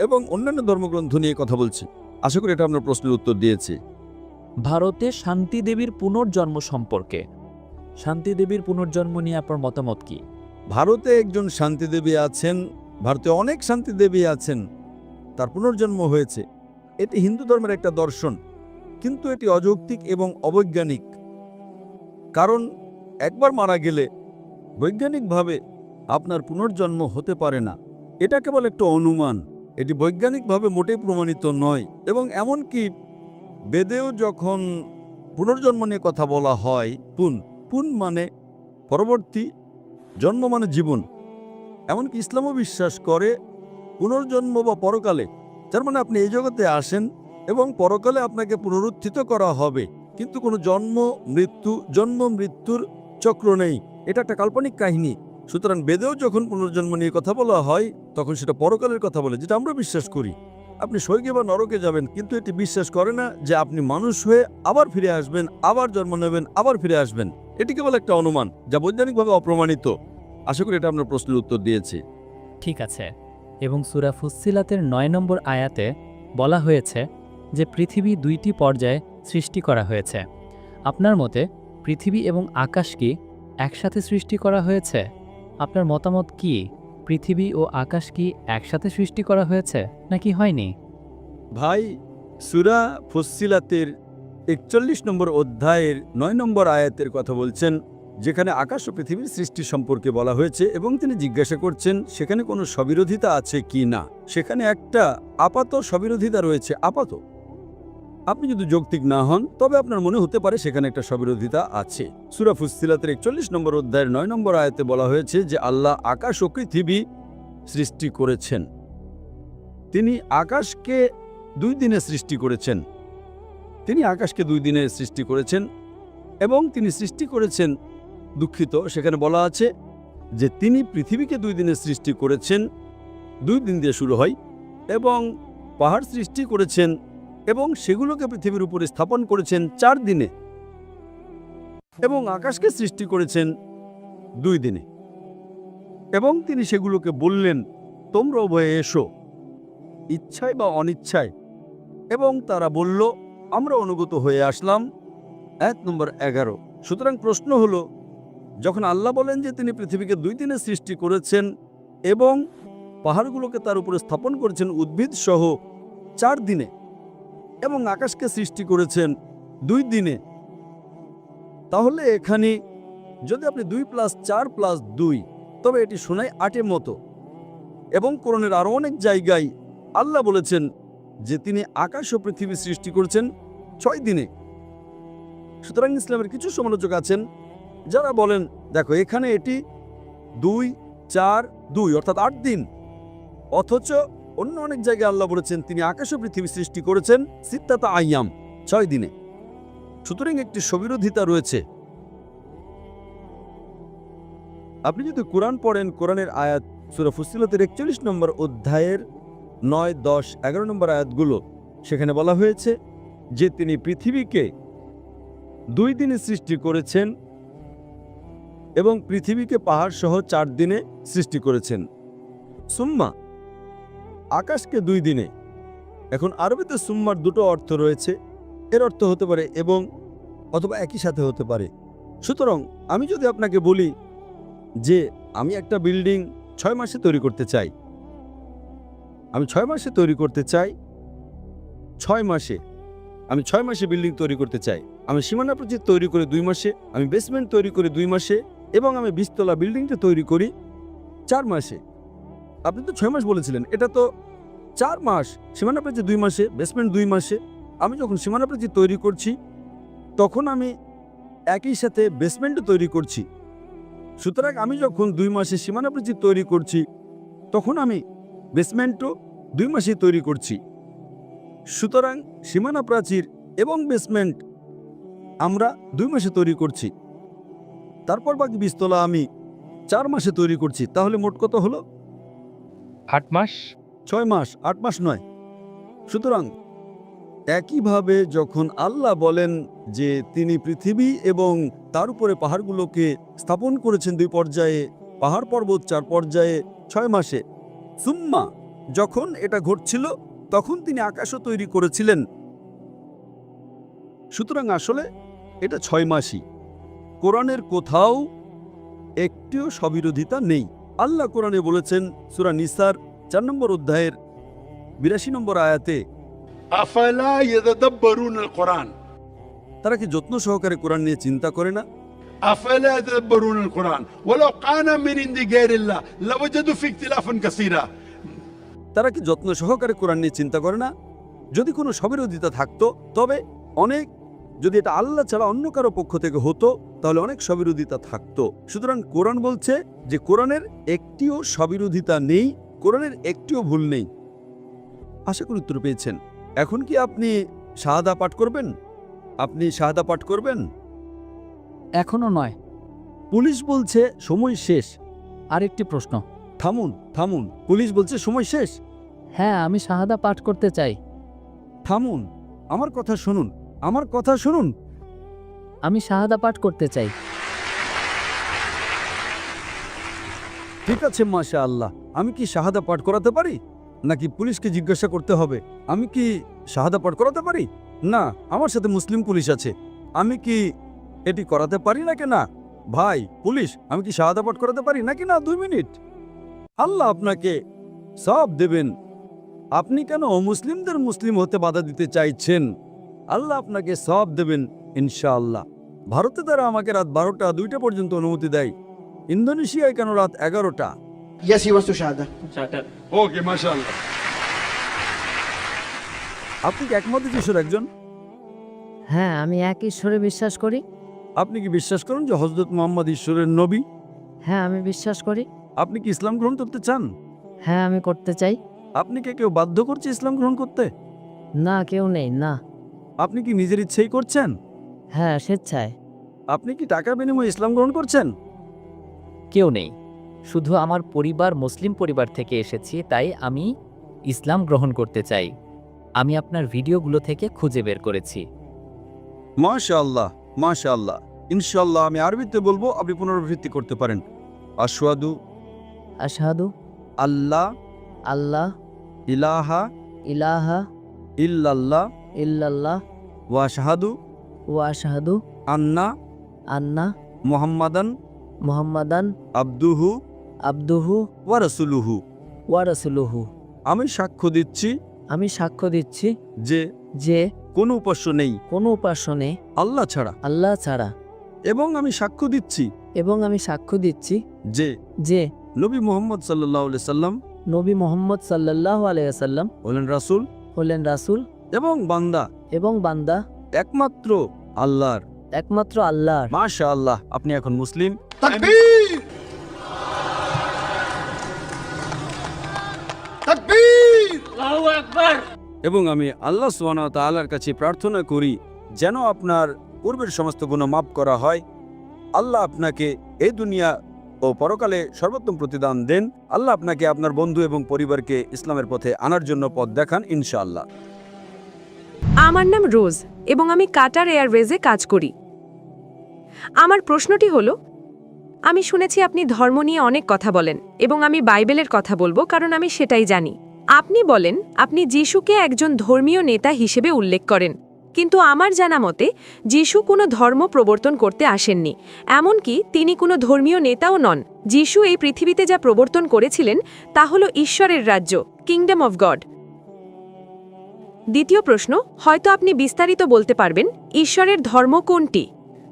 এবং অন্যান্য ধর্মগ্রন্থ নিয়ে কথা বলছি। আশা করি এটা আপনার প্রশ্নের উত্তর দিয়েছি। ভারতে শান্তি দেবীর পুনর্জন্ম সম্পর্কে, শান্তি দেবীর পুনর্জন্ম নিয়ে আপনার মতামত কি? ভারতে একজন শান্তিদেবী আছেন, ভারতে অনেক শান্তিদেবী আছেন, তার পুনর্জন্ম হয়েছে। এটি হিন্দু ধর্মের একটা দর্শন, কিন্তু এটি অযৌক্তিক এবং অবৈজ্ঞানিক। কারণ একবার মারা গেলে বৈজ্ঞানিকভাবে আপনার পুনর্জন্ম হতে পারে না। এটা কেবল একটা অনুমান, এটি বৈজ্ঞানিকভাবে মোটেই প্রমাণিত নয়। এবং এমনকি বেদেও যখন পুনর্জন্ম নিয়ে কথা বলা হয়, পুন মানে পরবর্তী, জন্ম মানে জীবন। এমনকি ইসলামও বিশ্বাস করে পুনর্জন্ম বা পরকালে, যার মানে আপনি এই জগতে আসেন এবং পরকালে আপনাকে পুনরুত্থিত করা হবে। কিন্তু কোনো জন্ম মৃত্যুর চক্র নেই, এটা একটা কাল্পনিক কাহিনী। সুতরাং বেদেও যখন পুনর্জন্ম নিয়ে কথা বলা হয় তখন সেটা পরকালের কথা বলে, যেটা আমরা বিশ্বাস করি। আপনি স্বর্গে বা নরকে যাবেন, কিন্তু এটি বিশ্বাস করে না যে আপনি মানুষ হয়ে আবার ফিরে আসবেন, আবার জন্ম নেবেন, আবার ফিরে আসবেন। এটি কেবল একটা অনুমান, যা বৈজ্ঞানিকভাবে অপ্রমাণিত। আশা করি এটা আপনার প্রশ্নের উত্তর দিয়েছি। ঠিক আছে। এবং সূরা ফুসসিলাতের 9 নম্বর আয়াতে বলা হয়েছে যে পৃথিবী 2টি পর্যায়ে সৃষ্টি করা হয়েছে। আপনার মতে পৃথিবী এবং আকাশ কি একসাথে সৃষ্টি করা হয়েছে? আপনার মতামত কি? পৃথিবী ও আকাশ কি একসাথে সৃষ্টি করা হয়েছে নাকি হয়নি? ভাই, সূরা ফুসসিলাতের 41 নম্বর অধ্যায়ের 9 নম্বর আয়াতের কথা বলছেন, যেখানে আকাশ ও পৃথিবীর সৃষ্টি সম্পর্কে বলা হয়েছে। এবং তিনি জিজ্ঞাসা করছেন সেখানে কোনো স্ববিরোধিতা আছে কি না। সেখানে একটা আপাত স্ববিরোধিতা রয়েছে, আপাত। আপনি যদি যৌক্তিক না হন তবে আপনার মনে হতে পারে সেখানে একটা স্ববিরোধিতা আছে। সূরা ফুসসিলাতের 41 নম্বর অধ্যায়ের 9 নম্বর আয়াতে বলা হয়েছে যে আল্লাহ আকাশ ও পৃথিবী সৃষ্টি করেছেন। তিনি আকাশকে 2 দিনে সৃষ্টি করেছেন। তিনি আকাশকে 2 দিনে সৃষ্টি করেছেন এবং তিনি সৃষ্টি করেছেন, দুঃখিত, সেখানে বলা আছে যে তিনি পৃথিবীকে 2 দিনে সৃষ্টি করেছেন, 2 দিন দিয়ে শুরু হয়, এবং পাহাড় সৃষ্টি করেছেন এবং সেগুলোকে পৃথিবীর উপরে স্থাপন করেছেন 4 দিনে, এবং আকাশকে সৃষ্টি করেছেন 2 দিনে। এবং তিনি সেগুলোকে বললেন, তোমরা উভয়ে এসো, ইচ্ছায় বা অনিচ্ছায়। এবং তারা বলল, আমরা অনুগত হয়ে আসলাম। 1 নম্বর 11। সুতরাং প্রশ্ন হলো, যখন আল্লাহ বলেন যে তিনি পৃথিবীকে 2 দিনে সৃষ্টি করেছেন এবং পাহাড়গুলোকে তার উপরে স্থাপন করেছেন উদ্ভিদ সহ 4 দিনে, এবং আকাশকে সৃষ্টি করেছেন 2 দিনে, তাহলে এখানে যদি আপনি 2 + 4 + 2, তবে এটি শোনায় 8-এর মতো। এবং কোরআনের আরও অনেক জায়গায় আল্লাহ বলেছেন যে তিনি আকাশ ও পৃথিবী সৃষ্টি করেছেন 6 দিনে। সুতরাং ইসলামের কিছু সমালোচক আছেন যারা বলেন, দেখো এখানে এটি 2, 4, 2 অর্থাৎ 8 দিন, অথচ অন্য অনেক জায়গায় আল্লাহ বলেছেন তিনি আকাশ ও পৃথিবী সৃষ্টি করেছেন সিত্তাতা আইয়াম, 6 দিনে। সুতরাং একটি স্ববিরোধিতা রয়েছে। আপনি যদি কোরআন পড়েন, কোরআনের আয়াত সূরা ফুসসিলাতের 41 নম্বর অধ্যায়ের 9, 10, 11 নম্বর আয়াতগুলো, সেখানে বলা হয়েছে যে তিনি পৃথিবীকে 2 দিনে সৃষ্টি করেছেন এবং পৃথিবীকে পাহাড় সহ 4 দিনে সৃষ্টি করেছেন। সুম্মা আকাশকে 2 দিনে এখন আরবিতে সুম্মার দুটো অর্থ রয়েছে। এর অর্থ হতে পারে এবং, অথবা একই সাথে হতে পারে। সুতরাং আমি যদি আপনাকে বলি যে আমি একটা বিল্ডিং 6 মাসে তৈরি করতে চাই, আমি 6 মাসে তৈরি করতে চাই, 6 মাসে আমি 6 মাসে বিল্ডিং তৈরি করতে চাই, আমি সীমানা প্রাচীর তৈরি করে 2 মাসে, আমি বেসমেন্ট তৈরি করে 2 মাসে, এবং আমি 20 তলা বিল্ডিংটা তৈরি করি 4 মাসে। আপনি তো 6 মাস বলেছিলেন, এটা তো 4 মাস। সীমানা প্রাচীর 2 মাসে, বেসমেন্ট 2 মাসে। আমি যখন সীমানা প্রাচীর তৈরি করছি তখন আমি একই সাথে বেসমেন্টও তৈরি করছি। সুতরাং আমি যখন 2 মাসে সীমানা প্রাচীর তৈরি করছি তখন আমি বেসমেন্টও 2 মাসে তৈরি করছি। সুতরাং সীমানা প্রাচীর এবং বেসমেন্ট আমরা 2 মাসে তৈরি করছি, তারপর বাকি 20 তলা আমি 4 মাসে তৈরি করছি। তাহলে মোট কত হলো? 8 মাস। 6 মাস, 8 মাস নয়। সুতরাং একইভাবে যখন আল্লাহ বলেন যে তিনি পৃথিবী এবং তার উপরে পাহাড়গুলোকে স্থাপন করেছেন 2 পর্যায়ে, পাহাড় পর্বত 4 পর্যায়ে 6 মাসে, সুম্মা যখন এটা ঘটছিল তখন তিনি আকাশও তৈরি করেছিলেন। সুতরাং আসলে এটা 6 মাসই। কোরআনের কোথাও একটিও সবিরোধিতা নেই। আল্লাহ কোরআনে বলেছেন সূরা নিসার 4 নম্বর অধ্যায়ের 82 নম্বর আয়াতে, আফালা ইয়াদাব্বারুন আল কোরআন, তারা কি যত্ন সহকারে কোরআন নিয়ে চিন্তা করে না? আফালা ইয়াদাব্বারুন আল কোরআন ওয়ালাউ কানা মিন ইনদি গায়রিল্লাহ লাওয়াজাদু ফি ইখতিলাফান কাসীরা। তারা কি যত্ন সহকারে কোরআন নিয়ে চিন্তা করে না? যদি কোনো সবিরোধিতা থাকতো, তবে অনেক, যদি এটা আল্লাহ ছাড়া অন্য কারো পক্ষ থেকে হতো তাহলে অনেক সবিরোধিতা থাকতো। সুতরাং কোরআন বলছে যে কোরআনের একটিও সবিরোধিতা নেই, কোরআনের একটিও ভুল নেই। আশা করি উত্তর পেয়েছেন। এখন কি আপনি শাহাদা পাঠ করবেন? আপনি শাহাদা পাঠ করবেন? এখনো নয়। পুলিশ বলছে সময় শেষ। আরেকটি প্রশ্ন। থামুন থামুন, পুলিশ বলছে সময় শেষ। হ্যাঁ, আমি শাহাদা পাঠ করতে চাই। থামুন, আমার কথা শুনুন, আমার কথা শুনুন। আমি শাহাদা পাঠ করতে চাই। ঠিক আছে, মাশাআল্লাহ। আমি কি শাহাদা পাঠ করাতে পারি, নাকি পুলিশকে জিজ্ঞাসা করতে হবে? আমি কি শাহাদা পাঠ করাতে পারি? না, আমার সাথে মুসলিম পুলিশ আছে। আমি কি এটি করাতে পারি নাকি না? ভাই পুলিশ, আমি কি শাহাদা পাঠ করাতে পারি নাকি না? 2 মিনিট। আল্লাহ আপনাকে সব দেবেন। আপনি কেন অমুসলিমদের মুসলিম হতে বাধা দিতে চাইছেন? আল্লাহ আপনাকে সব দেবেন ইনশাআল্লাহ। ভারতে তারা আমাকে রাত 12টা 2টা পর্যন্ত অনুমতি দেয়। ইন্দোনেশিয়ায় কেন রাত 11টা? Yes, he was to shahada. ওকে, মাশাআল্লাহ। আপনি কি একমত যিশুর একজন? হ্যাঁ, আমি এক ঈশ্বরে বিশ্বাস করি। আপনি কি বিশ্বাস করেন যে হযরত মুহাম্মদ ঈশ্বরের নবী? হ্যাঁ, আমি বিশ্বাস করি। আপনি কি ইসলাম গ্রহণ করতে চান? হ্যাঁ, আমি করতে চাই। আপনি কি কেউ বাধ্য করছে ইসলাম গ্রহণ করতে? না, কেউ নেই, না। আপনি কি নিজের ইচ্ছেই করছেন? হ্যাঁ, স্বেচ্ছায়। আপনি কি টাকার বিনিময়ে ইসলাম গ্রহণ করছেন? কেউ নেই, শুধু আমার পরিবার মুসলিম পরিবার থেকে এসেছি, তাই আমি ইসলাম গ্রহণ করতে চাই। আমি আপনার ভিডিওগুলো থেকে খুঁজে বের করেছি। মাশাআল্লাহ, মাশাআল্লাহ। ইনশাআল্লাহ আমি আরবিতে বলবো, আপনি পুনরাবৃত্তি করতে পারেন। আশহাদু আশহাদু আল্লাহ আল্লাহ ইলাহা ইলাহা ইল্লাল্লাহ ইল্লাল্লাহ ওয়া আশহাদু ওয়া আশহাদু আন্না আন্না মুহাম্মাদান মুহাম্মাদান আবদুহু আবদুহু ওয়া রাসূলুহু। ওয়া রাসূলুহু। আমি সাক্ষ্য দিচ্ছি আমি সাক্ষ্য দিচ্ছি যে যে কোনো উপাস্য নেই কোনো উপাস্য নেই আল্লাহ ছাড়া, আল্লাহ ছাড়া। এবং আমি সাক্ষ্য দিচ্ছি এবং আমি সাক্ষ্য দিচ্ছি যে যে নবী মুহাম্মদ সাল্লাল্লাহু আলাইহি সাল্লাম নবী মুহাম্মদ সাল্লাল্লাহু আলাইহি ওয়াসাল্লাম হলেন রাসূল হলেন রাসূল এবং বান্দা এবং বান্দা একমাত্র আল্লাহর। একমাত্র আল্লাহর। মাশাআল্লাহ, আপনি এখন মুসলিম। তাকবীর, তাকবীর, আল্লাহু আকবার। এবং আমি আল্লাহ সুবহানাহু ওয়া তাআলার কাছে প্রার্থনা করি যেন আপনার পূর্বের সমস্ত গুনাহ মাফ করা হয়। আল্লাহ আপনাকে এই দুনিয়া ও পরকালে সর্বোত্তম প্রতিদান দেন। আল্লাহ আপনাকে আপনার বন্ধু এবং পরিবারকে ইসলামের পথে আনার জন্য পথ দেখান ইনশাআল্লাহ। আমার নাম রোজ এবং আমি কাটার এয়ারওয়েজে কাজ করি। আমার প্রশ্নটি হলো, আমি শুনেছি আপনি ধর্ম নিয়ে অনেক কথা বলেন এবং আমি বাইবেলের কথা বলবো কারণ আমি সেটাই জানি। আপনি বলেন আপনি যিশুকে একজন ধর্মীয় নেতা হিসেবে উল্লেখ করেন, কিন্তু আমার জানা মতে যিশু কোনো ধর্ম প্রবর্তন করতে আসেননি, এমনকি তিনি কোনো ধর্মীয় নেতাও নন। যিশু এই পৃথিবীতে যা প্রবর্তন করেছিলেন তা হল ঈশ্বরের রাজ্য, কিংডম অফ গড। দ্বিতীয় প্রশ্ন, হয়তো আপনি বিস্তারিত বলতে পারবেন ঈশ্বরের ধর্ম কোনটি?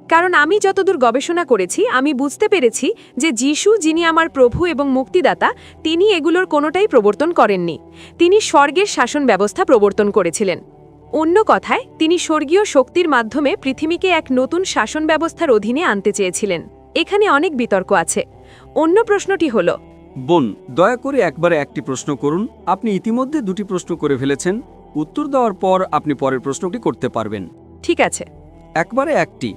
কারণ আমি যতদূর গবেষণা করেছি আমি বুঝতে পেরেছি যে যিশু, যিনি আমার প্রভু এবং মুক্তিদাতা, তিনি এগুলোর কোনোটাই প্রবর্তন করেননি। তিনি স্বর্গের শাসন ব্যবস্থা প্রবর্তন করেছিলেন। অন্য কথায় তিনি স্বর্গীয় শক্তির মাধ্যমে পৃথিবীকে এক নতুন শাসন ব্যবস্থার অধীনে আনতে চেয়েছিলেন। এখানে অনেক বিতর্ক আছে। অন্য প্রশ্নটি হল, বোন, দয়া করে একবারে একটি প্রশ্ন করুন। আপনি ইতিমধ্যে দুটি প্রশ্ন করে ফেলেছেন। উত্তর দেওয়ার পর আপনি পরের প্রশ্নটি করতে পারবেন। ঠিক আছে। একবারে একটি।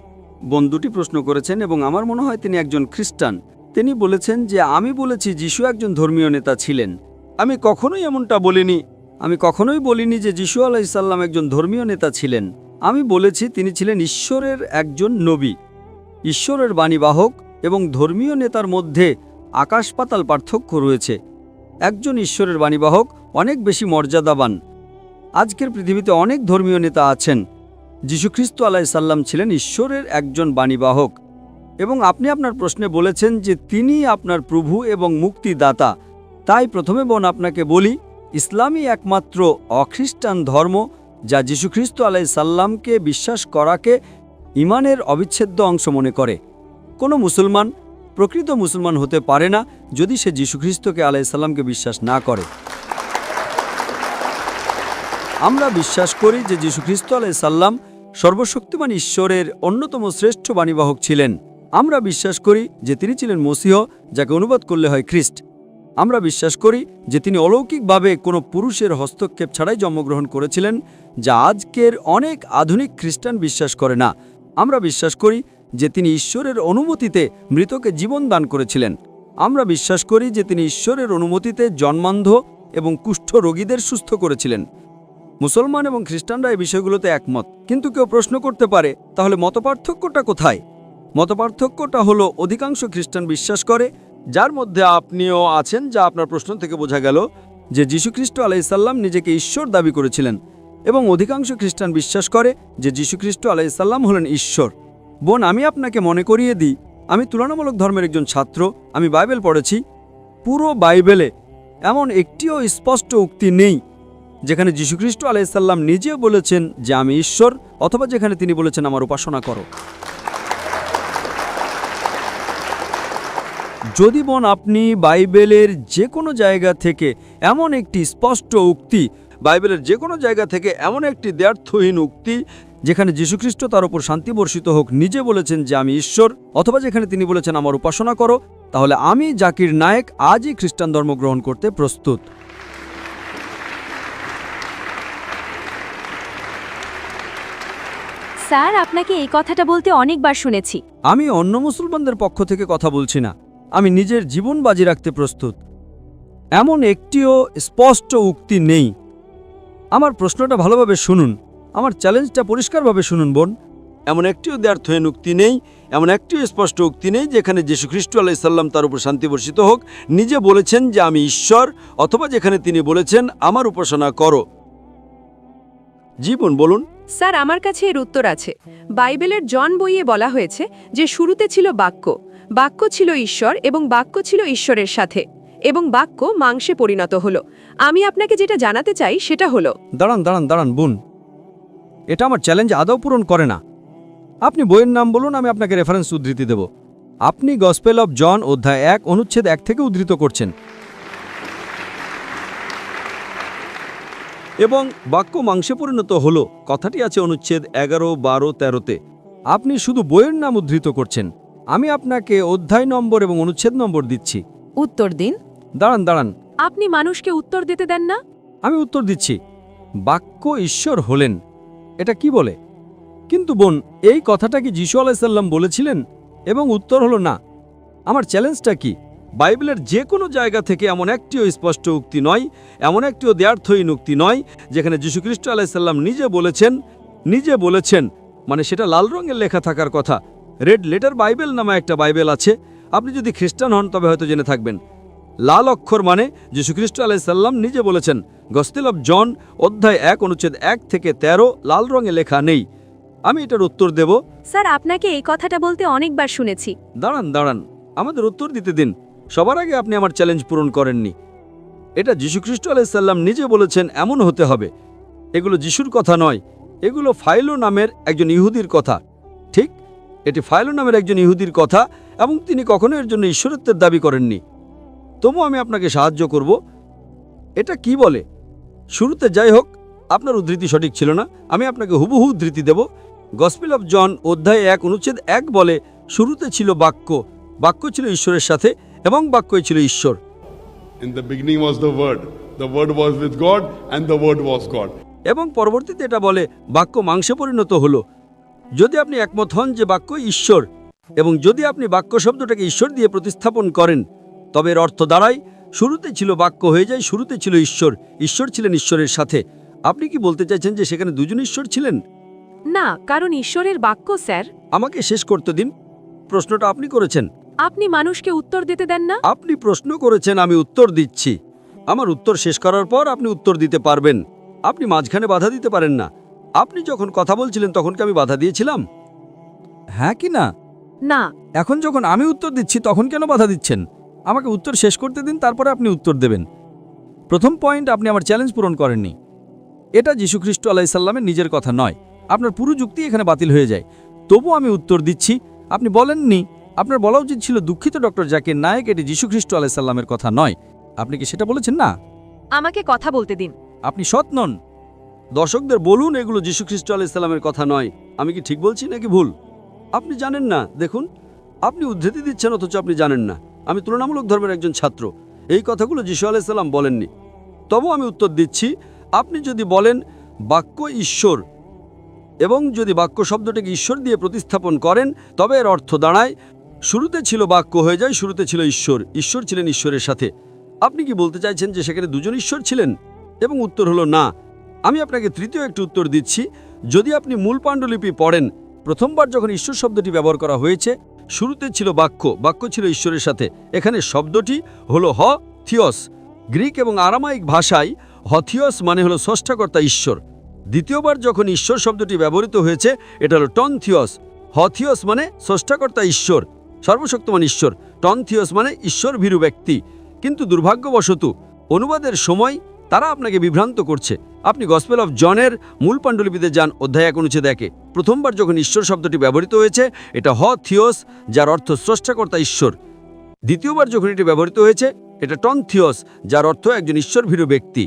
বোন দুটি প্রশ্ন করেছেন এবং আমার মনে হয় তিনি একজন খ্রিস্টান। তিনি বলেছেন যে আমি বলেছি যিশু একজন ধর্মীয় নেতা ছিলেন। আমি কখনোই এমনটা বলিনি। আমি কখনোই বলিনি যে যিশু আলাইহিসসালাম একজন ধর্মীয় নেতা ছিলেন। আমি বলেছি তিনি ছিলেন ঈশ্বরের একজন নবী, ঈশ্বরের বাণীবাহক, এবং ধর্মীয় নেতার মধ্যে আকাশ পাতাল পার্থক্য রয়েছে। একজন ঈশ্বরের বাণীবাহক অনেক বেশি মর্যাদাবান। আজকের পৃথিবীতে অনেক ধর্মীয় নেতা আছেন। যীশুখ্রিস্ট আলাইহিসসালাম ছিলেন ঈশ্বরের একজন বাণীবাহক, এবং আপনি আপনার প্রশ্নে বলেছেন যে তিনি আপনার প্রভু এবং মুক্তিদাতা। তাই প্রথমে বোন আপনাকে বলি, ইসলামই একমাত্র অখ্রিস্টান ধর্ম যা যীশুখ্রিস্ট আলাইহিসসালামকে বিশ্বাস করাকে ঈমানের অবিচ্ছেদ্য অংশ মনে করে। কোনো মুসলমান প্রকৃত মুসলমান হতে পারে না যদি সে যীশুখ্রিস্টকে আলাইহিসসালামকে বিশ্বাস না করে। আমরা বিশ্বাস করি যে যীশুখ্রিস্ট আলাইহিসসালাম সর্বশক্তিমান ঈশ্বরের অন্যতম শ্রেষ্ঠ বাণীবাহক ছিলেন। আমরা বিশ্বাস করি যে তিনি ছিলেন মসীহ, যাকে অনুবাদ করলে হয় খ্রিস্ট। আমরা বিশ্বাস করি যে তিনি অলৌকিকভাবে কোনো পুরুষের হস্তক্ষেপ ছাড়াই জন্মগ্রহণ করেছিলেন, যা আজকের অনেক আধুনিক খ্রিস্টান বিশ্বাস করে না। আমরা বিশ্বাস করি যে তিনি ঈশ্বরের অনুমতিতে মৃতকে জীবন দান করেছিলেন। আমরা বিশ্বাস করি যে তিনি ঈশ্বরের অনুমতিতে জন্মান্ধ এবং কুষ্ঠ রোগীদের সুস্থ করেছিলেন। মুসলমান এবং খ্রিস্টানরা এই বিষয়গুলোতে একমত। কিন্তু কেউ প্রশ্ন করতে পারে, তাহলে মতপার্থক্যটা কোথায়? মতপার্থক্যটা হলো অধিকাংশ খ্রিস্টান বিশ্বাস করে, যার মধ্যে আপনিও আছেন, যা আপনার প্রশ্ন থেকে বোঝা গেল, যে যীশুখ্রিস্ট আলাইহিসসালাম নিজেকে ঈশ্বর দাবি করেছিলেন, এবং অধিকাংশ খ্রিস্টান বিশ্বাস করে যে যীশুখ্রিস্ট আলাইহিসসালাম হলেন ঈশ্বর। বোন, আমি আপনাকে মনে করিয়ে দিই, আমি তুলনামূলক ধর্মের একজন ছাত্র। আমি বাইবেল পড়েছি। পুরো বাইবেলে এমন একটিও স্পষ্ট উক্তি নেই যেখানে যীশুখ্রিস্ট আলাইহিসসালাম নিজেও বলেছেন যে আমি ঈশ্বর, অথবা যেখানে তিনি বলেছেন আমার উপাসনা করো। যদি বোন আপনি বাইবেলের যে কোনো জায়গা থেকে এমন একটি স্পষ্ট উক্তি, বাইবেলের যে কোনো জায়গা থেকে এমন একটি দ্ব্যর্থহীন উক্তি যেখানে যীশুখ্রিস্ট, তার উপর শান্তি বর্ষিত হোক, নিজে বলেছেন যে আমি ঈশ্বর, অথবা যেখানে তিনি বলেছেন আমার উপাসনা করো, তাহলে আমি জাকির নায়েক আজই খ্রিস্টান ধর্ম গ্রহণ করতে প্রস্তুত। স্যার, আপনাকে এই কথাটা বলতে অনেকবার শুনেছি। আমি অন্য মুসলমানদের পক্ষ থেকে কথা বলছি না। আমি নিজের জীবন বাজি রাখতে প্রস্তুত। এমন একটিও স্পষ্ট উক্তি নেই। আমার প্রশ্নটা ভালোভাবে শুনুন, আমার চ্যালেঞ্জটা পরিষ্কারভাবে শুনুন বোন। এমন একটিও দ্ব্যর্থহীন উক্তি নেই, এমন একটিও স্পষ্ট উক্তি নেই যেখানে যীশুখ্রিস্ট আলাইহিসসালাম, তার উপর শান্তি বর্ষিত হোক, নিজে বলেছেন যে আমি ঈশ্বর, অথবা যেখানে তিনি বলেছেন আমার উপাসনা করো। জীবন বলুন। স্যার, আমার কাছে এর উত্তর আছে। বাইবেলের জন বইয়ে বলা হয়েছে যে শুরুতে ছিল বাক্য, বাক্য ছিল ঈশ্বর, এবং বাক্য ছিল ঈশ্বরের সাথে, এবং বাক্য মাংসে পরিণত হলো। আমি আপনাকে যেটা জানাতে চাই সেটা হলো। দাঁড়ান বোন, এটা আমার চ্যালেঞ্জ আদৌ পূরণ করে না। আপনি বইয়ের নাম বলুন, আমি আপনাকে রেফারেন্স উদ্ধৃতি দেব। আপনি গসপেল অব জন অধ্যায় 1 অনুচ্ছেদ 1 থেকে উদ্ধৃত করছেন, এবং বাক্য মাংসে পরিণত হলো কথাটি আছে অনুচ্ছেদ 11, 12, 13-তে। আপনি শুধু বইয়ের নাম উদ্ধৃত করছেন। আমি আপনাকে অধ্যায় নম্বর এবং অনুচ্ছেদ নম্বর দিচ্ছি। উত্তর দিন। দাঁড়ান। আপনি মানুষকে উত্তর দিতে দেন না। আমি উত্তর দিচ্ছি। বাক্য ঈশ্বর হলেন, এটা কি বলে? কিন্তু বোন, এই কথাটা কি যীশু আলাইহিসসালাম বলেছিলেন? এবং উত্তর হলো না। আমার চ্যালেঞ্জটা কি? বাইবেলের যে কোনো জায়গা থেকে এমন একটিও স্পষ্ট উক্তি নয়, এমন একটিও দ্ব্যর্থহীন উক্তি নয় যেখানে যীশুখ্রিস্ট আলাইহিসসালাম নিজে বলেছেন, মানে সেটা লাল রঙের লেখা থাকার কথা। রেড লেটার বাইবেল নামে একটা বাইবেল আছে। আপনি যদি খ্রিস্টান হন তবে হয়তো জেনে থাকবেন। লাল অক্ষর মানে যীশুখ্রিস্ট আলাইসাল্লাম নিজে বলেছেন। গসপেল অব জন অধ্যায় 1 অনুচ্ছেদ 1 থেকে 13 লাল রঙে লেখা নেই। আমি এটার উত্তর দেব। স্যার আপনাকে এই কথাটা বলতে অনেকবার শুনেছি। দাঁড়ান, আমাদের উত্তর দিতে দিন। সবার আগে আপনি আমার চ্যালেঞ্জ পূরণ করেননি। এটা যীশুখ্রিস্ট আলাইসাল্লাম নিজে বলেছেন এমন হতে হবে। এগুলো যিশুর কথা নয়, এগুলো ফাইলো নামের একজন ইহুদির কথা। ঠিক, এটি ফাইলো নামের একজন ইহুদির কথা এবং তিনি কখনো এর জন্য ঈশ্বরত্বের দাবি করেননি। তবু আমি আপনাকে সাহায্য করব। এটা কি বলে? শুরুতে যাই হোক, আপনার উদ্ধৃতি সঠিক ছিল না, আমি আপনাকে হুবহু উদ্ধৃতি দেব। গসপেল অব জন অধ্যায় 1 অনুচ্ছেদ 1 বলে, শুরুতে ছিল বাক্য, বাক্য ছিল ঈশ্বরের সাথে এবং বাক্যই ছিল ঈশ্বর। In the beginning was the word was with God, and the word was God. এবং পরবর্তীতে এটা বলে বাক্য মাংসে পরিণত হলো। যদি আপনি একমত হন যে বাক্য ঈশ্বর এবং যদি আপনি বাক্য শব্দটাকে ঈশ্বর দিয়ে প্রতিস্থাপন করেন, তবে এর অর্থ দাঁড়ায় শুরুতে ছিল বাক্য হয়ে যায় শুরুতে ছিল ঈশ্বর, ঈশ্বর ছিলেন ঈশ্বরের সাথে। আপনি কি বলতে চাইছেন যে সেখানে দুজন ঈশ্বর ছিলেন? না, কারণ ঈশ্বরের বাক্য স্যার। আমাকে শেষ করতে দিন। প্রশ্নটা আপনি করেছেন। আপনি মানুষকে উত্তর দিতে দেন না। আপনি প্রশ্ন করেছেন, আমি উত্তর দিচ্ছি। আমার উত্তর শেষ করার পর আপনি উত্তর দিতে পারবেন। আপনি মাঝখানে বাধা দিতে পারেন না। আপনি যখন কথা বলছিলেন তখন কি আমি বাধা দিয়েছিলাম? হ্যাঁ কি না? না। এখন যখন আমি উত্তর দিচ্ছি তখন কেন বাধা দিচ্ছেন? আমাকে উত্তর শেষ করতে দিন, তারপরে আপনি উত্তর দেবেন। প্রথম পয়েন্ট, আপনি আমার চ্যালেঞ্জ পূরণ করেননি। এটা যীশুখ্রিস্ট আলাইসাল্লামের নিজের কথা নয়। আপনার পুরো যুক্তি এখানে বাতিল হয়ে যায়। তবু আমি উত্তর দিচ্ছি। আপনি বলেননি। আপনার বলা উচিত ছিল, দুঃখিত ডক্টর জাকির নায়েক, এটি যীশুখ্রিস্ট আলাইসাল্লামের কথা নয়। আপনি কি সেটা বলেছেন না? আমাকে কথা বলতে দিন। আপনি সৎ নন। দর্শকদের বলুন এগুলো যীশুখ্রিস্ট আলাইসাল্লামের কথা নয়। আমি কি ঠিক বলছি নাকি ভুল? আপনি জানেন না। দেখুন, আপনি উদ্ধৃতি দিচ্ছেন অথচ আপনি জানেন না। আমি তুলনামূলক ধর্মের একজন ছাত্র। এই কথাগুলো যীশু আলাইসাল্লাম বলেননি। তবু আমি উত্তর দিচ্ছি। আপনি যদি বলেন বাক্য ঈশ্বর এবং যদি বাক্য শব্দটাকে ঈশ্বর দিয়ে প্রতিস্থাপন করেন, তবে এর অর্থ দাঁড়ায় শুরুতে ছিল বাক্য হয়ে যায় শুরুতে ছিল ঈশ্বর, ঈশ্বর ছিলেন ঈশ্বরের সাথে। আপনি কি বলতে চাইছেন যে সেখানে দুজন ঈশ্বর ছিলেন? এবং উত্তর হলো না। আমি আপনাকে তৃতীয় একটি উত্তর দিচ্ছি। যদি আপনি মূল পাণ্ডুলিপি পড়েন, প্রথমবার যখন ঈশ্বর শব্দটি ব্যবহার করা হয়েছে, শুরুতে ছিল বাক্য, বাক্য ছিল ঈশ্বরের সাথে। এখানে শব্দটি হলো হ থিয়স। গ্রিক এবং আরামাইক ভাষায় হথিয়স মানে হলো স্রষ্টাকর্তা ঈশ্বর। দ্বিতীয়বার যখন ঈশ্বর শব্দটি ব্যবহৃত হয়েছে, এটা হলো টন থিয়স। হথিয়স মানে স্রষ্টাকর্তা ঈশ্বর, সর্বশক্তিমান ঈশ্বর। টন থিয়স মানে ঈশ্বর ভীরু ব্যক্তি। কিন্তু দুর্ভাগ্যবশত অনুবাদের সময় তারা আপনাকে বিভ্রান্ত করছে। আপনি গসপেল অফ জনের মূল পাণ্ডুলিপিতে যান, অধ্যায় 1 অনুচ্ছেদ 1। প্রথমবার যখন ঈশ্বর শব্দটি ব্যবহৃত হয়েছে, এটা হ থিয়স, যার অর্থ স্রষ্টাকর্তা ঈশ্বর। দ্বিতীয়বার যখন এটি ব্যবহৃত হয়েছে, এটা টন থিয়স, যার অর্থ একজন ঈশ্বর ভীরু ব্যক্তি।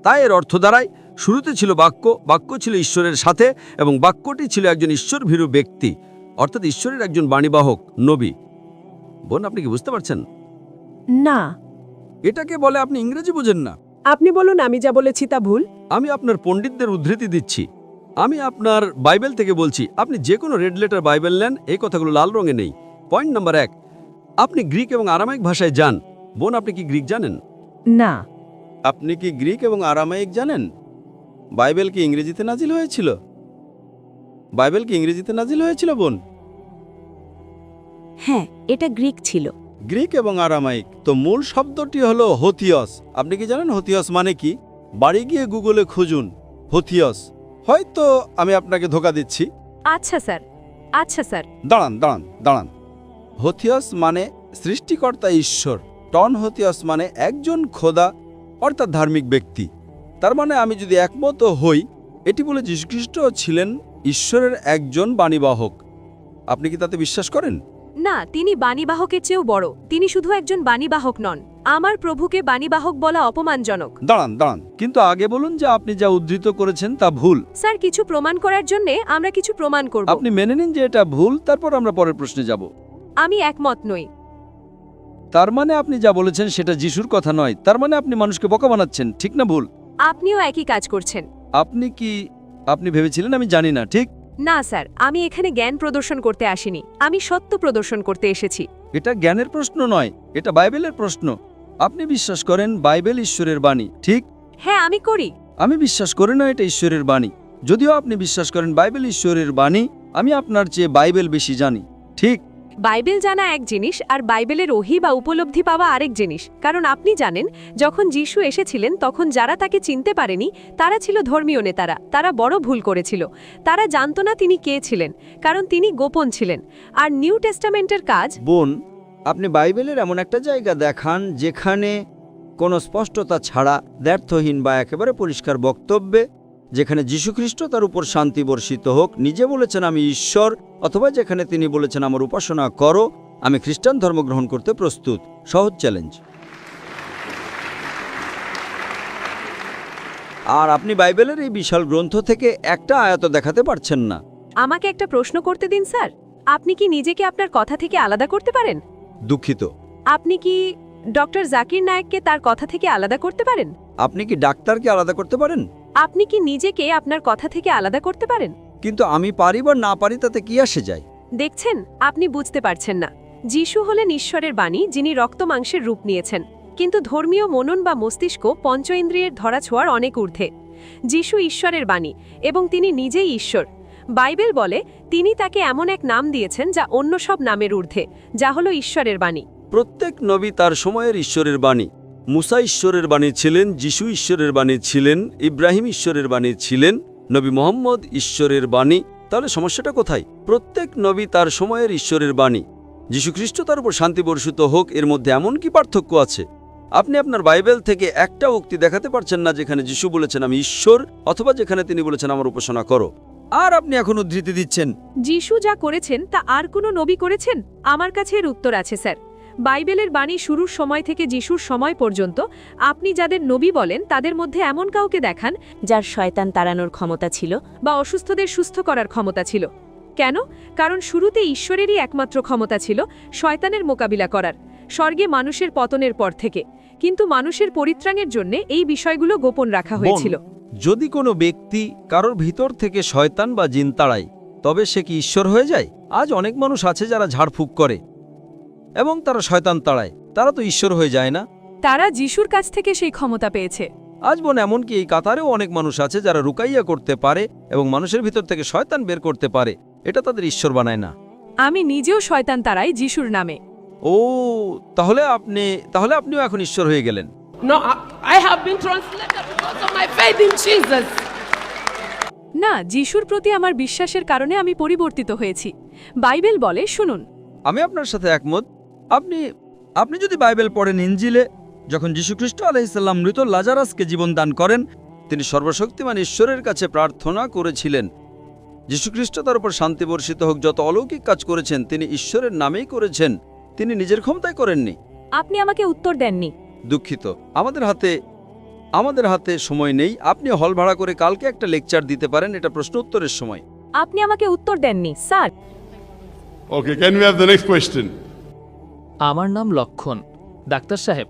তাই এর অর্থ দাঁড়ায় শুরুতে ছিল বাক্য, বাক্য ছিল ঈশ্বরের সাথে এবং বাক্যটি ছিল একজন ঈশ্বর ভীরু ব্যক্তি, অর্থাৎ ঈশ্বরের একজন বাণীবাহক, নবী। বোন, আপনি কি বুঝতে পারছেন? না। এটাকে বলে আপনি ইংরেজি বোঝেন না। আপনি বলুন আমি যা বলেছি তা ভুল। আমি আপনার পণ্ডিতদের উদ্ধৃতি দিচ্ছি। আমি আপনার বাইবেল থেকে বলছি। আপনি যে কোনো রেড লেটার বাইবেল নেন, এই কথাগুলো লাল রঙে নেই। পয়েন্ট নাম্বার 1, আপনি গ্রিক এবং আরামাইক ভাষায় যান। বোন, আপনি কি গ্রিক জানেন? না। আপনি কি গ্রিক এবং আরামাইক জানেন? বাইবেল কি ইংরেজিতে নাজিল হয়েছিল? বাইবেল কি ইংরেজিতে নাজিল হয়েছিল বোন? হ্যাঁ, এটা গ্রিক ছিল। গ্রিক এবং আরামাইক। তো মূল শব্দটি হলো হথিয়স। আপনি কি জানেন হথিয়স মানে কি? বাড়ি গিয়ে গুগলে খুঁজুন হথিয়স। হয়তো আমি আপনাকে ধোঁকা দিচ্ছি। আচ্ছা স্যার, আচ্ছা স্যার। দাঁড়ান। হথিয়স মানে সৃষ্টিকর্তা ঈশ্বর। টন হথিয়স মানে একজন খোদা, অর্থাৎ ধার্মিক ব্যক্তি। তার মানে আমি যদি একমত হই, এটি বলে যীশুখ্রিস্ট ছিলেন ঈশ্বরের একজন বাণীবাহক। আপনি কি তাতে বিশ্বাস করেন? না, তিনি বাণীবাহকের চেয়েও বড়। তিনি শুধু একজন বাণীবাহক নন। আমার প্রভুকে বাণীবাহক বলা অপমানজনক। দাঁড়ান, কিন্তু আগে বলুন যে আপনি যা উদ্ধৃত করেছেন তা ভুল। স্যার, কিছু প্রমাণ করার জন্য আমরা কিছু প্রমাণ করব। আপনি মেনে নিন যে এটা ভুল, তারপর আমরা পরের প্রশ্নে যাব। আমি একমত নই। তার মানে আপনি যা বলেছেন সেটা যিশুর কথা নয়। তার মানে আপনি মানুষকে বোকা বানাচ্ছেন, ঠিক না ভুল? আপনিও একই কাজ করছেন। আপনি ভেবেছিলেন আমি জানি না, ঠিক? না স্যার, আমি এখানে জ্ঞান প্রদর্শন করতে আসিনি। আমি সত্য প্রদর্শন করতে এসেছি। এটা জ্ঞানের প্রশ্ন নয়, এটা বাইবেলের প্রশ্ন। আপনি বিশ্বাস করেন বাইবেল ঈশ্বরের বাণী, ঠিক? হ্যাঁ, আমি করি। আমি বিশ্বাস করি না এটা ঈশ্বরের বাণী। যদিও আপনি বিশ্বাস করেন বাইবেল ঈশ্বরের বাণী, আমি আপনার চেয়ে বাইবেল বেশি জানি, ঠিক? বাইবেল জানা এক জিনিস আর বাইবেলের ওহী বা উপলব্ধি পাওয়া আরেক জিনিস, কারণ আপনি জানেন যখন যিশু এসেছিলেন তখন যারা তাকে চিনতে পারেনি তারা ছিল ধর্মীয় নেতারা, তারা বড় ভুল করেছিল। তারা জানত না তিনি কে ছিলেন, কারণ তিনি গোপন ছিলেন। আর নিউ টেস্টামেন্টের কাজ। বোন, আপনি বাইবেলের এমন একটা জায়গা দেখান যেখানে কোনো স্পষ্টতা ছাড়া, দ্ব্যর্থহীন বা একেবারে পরিষ্কার বক্তব্যে, যেখানে যীশুখ্রিস্ট তার উপর শান্তি বর্ষিত হোক নিজে বলেছেন আমি ঈশ্বর, অথবা যেখানে তিনি বলেছেন আমার উপাসনা করো, আমি খ্রিস্টান ধর্ম গ্রহণ করতে প্রস্তুত। সহজ চ্যালেঞ্জ। আর আপনি বাইবেলের এই বিশাল গ্রন্থ থেকে একটা আয়াত দেখাতে পারছেন না। আমাকে একটা প্রশ্ন করতে দিন স্যার, আপনি কি নিজেকে আপনার কথা থেকে আলাদা করতে পারেন? দুঃখিত। আপনি কি ডক্টর জাকির নায়েককে তার কথা থেকে আলাদা করতে পারেন? আপনি কি ডাক্তারকে আলাদা করতে পারেন? আপনি কি নিজেকে আপনার কথা থেকে আলাদা করতে পারেন? কিন্তু আমি পারি বা না পারি তাতে কি আসে যায়? দেখছেন, আপনি বুঝতে পারছেন না। যিশু হলেন ঈশ্বরের বাণী, যিনি রক্ত মাংসের রূপ নিয়েছেন, কিন্তু ধর্মীয় মনন বা মস্তিষ্ক পঞ্চ ইন্দ্রিয়ের ধরাছোঁয়ার অনেক ঊর্ধ্বে। যিশু ঈশ্বরের বাণী এবং তিনি নিজেই ঈশ্বর। বাইবেল বলে তিনি তাকে এমন এক নাম দিয়েছেন যা অন্য সব নামের ঊর্ধ্বে, যা হলো ঈশ্বরের বাণী। প্রত্যেক নবী তার সময়ের ঈশ্বরের বাণী। মুসা ঈশ্বরের বাণী ছিলেন, যিশু ঈশ্বরের বাণী ছিলেন, ইব্রাহিম ঈশ্বরের বাণী ছিলেন, নবী মোহাম্মদ ঈশ্বরের বাণী। তাহলে সমস্যাটা কোথায়? প্রত্যেক নবী তার সময়ের ঈশ্বরের বাণী। যীশুখ্রিস্ট তার উপর শান্তি বর্ষিত হোক, এর মধ্যে এমন কি পার্থক্য আছে? আপনি আপনার বাইবেল থেকে একটা উক্তি দেখাতে পারছেন না যেখানে যিশু বলেছেন আমি ঈশ্বর, অথবা যেখানে তিনি বলেছেন আমার উপাসনা করো। আর আপনি এখন উদ্ধৃতি দিচ্ছেন। যিশু যা করেছেন তা আর কোনো নবী করেছেন? আমার কাছে এর উত্তর আছে স্যার। বাইবেলের বাণী শুরুর সময় থেকে যিশুর সময় পর্যন্ত আপনি যাদের নবী বলেন তাদের মধ্যে এমন কাউকে দেখান যার শয়তান তাড়ানোর ক্ষমতা ছিল বা অসুস্থদের সুস্থ করার ক্ষমতা ছিল। কেন? কারণ শুরুতে ঈশ্বরেরই একমাত্র ক্ষমতা ছিল শয়তানের মোকাবিলা করার, স্বর্গে মানুষের পতনের পর থেকে। কিন্তু মানুষের পরিত্রাণের জন্য এই বিষয়গুলো গোপন রাখা হয়েছিল। যদি কোনো ব্যক্তি কারোর ভিতর থেকে শয়তান বা জিন তাড়ায়, তবে সে কি ঈশ্বর হয়ে যায়? আজ অনেক মানুষ আছে যারা ঝাড়ফুঁক করে এবং তারা শয়তান তাড়ায়, তারা তো ঈশ্বর হয়ে যায় না। তারা যিশুর কাছ থেকে সেই ক্ষমতা পেয়েছে। আজ বোন, এমনকি এই কাতারেও অনেক মানুষ আছে যারা রুকাইয়া করতে পারে এবং মানুষের ভিতর থেকে শয়তান বের করতে পারে। এটা তাদের ঈশ্বর বানায় না। আমি নিজেও শয়তান তাড়াই যিশুর নামে। ও, তাহলে আপনিও এখন ঈশ্বর হয়ে গেলেন। No, I have been translated because of my faith in Jesus. না, যিশুর প্রতি আমার বিশ্বাসের কারণে আমি পরিবর্তিত হয়েছি। বাইবেল বলে, শুনুন। আমি আপনার সাথে একমত। আপনি যদি বাইবেল পড়েন, ইনজিলে যখন যীশুখ্রিস্ট আলাইহিসসালাম মৃত লাজারাসকে জীবন দান করেন, তিনি সর্বশক্তিমান ঈশ্বরের কাছে প্রার্থনা করেছিলেন। যীশুখ্রিস্ট তার উপর শান্তি বর্ষিত হোক যত অলৌকিক কাজ করেছেন তিনি ঈশ্বরের নামেই করেছেন, তিনি নিজের ক্ষমতায় করেননি। আপনি আমাকে উত্তর দেননি। দুঃখিত, আমাদের হাতে সময় নেই। আপনি হল ভাড়া করে কালকে একটা লেকচার দিতে পারেন, এটা প্রশ্ন উত্তরের সময়। আপনি আমাকে উত্তর দেননি sir. Okay, can we have the next question? আমার নাম লক্ষণ। ডাক্তার সাহেব,